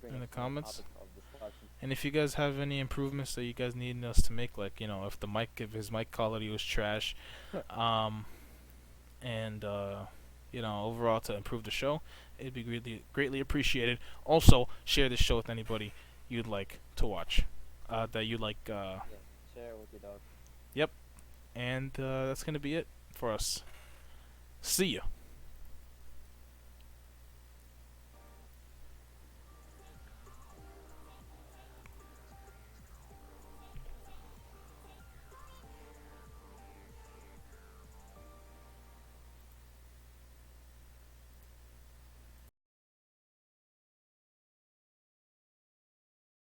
Bring In the up some comments. topics of discussion. And if you guys have any improvements that you guys need us to make, like if his mic quality was trash, and overall to improve the show, it'd be greatly appreciated. Also, share this show with anybody you'd like to watch, that you like. Yeah, share it with your dog. Yep, and that's gonna be it for us. See ya.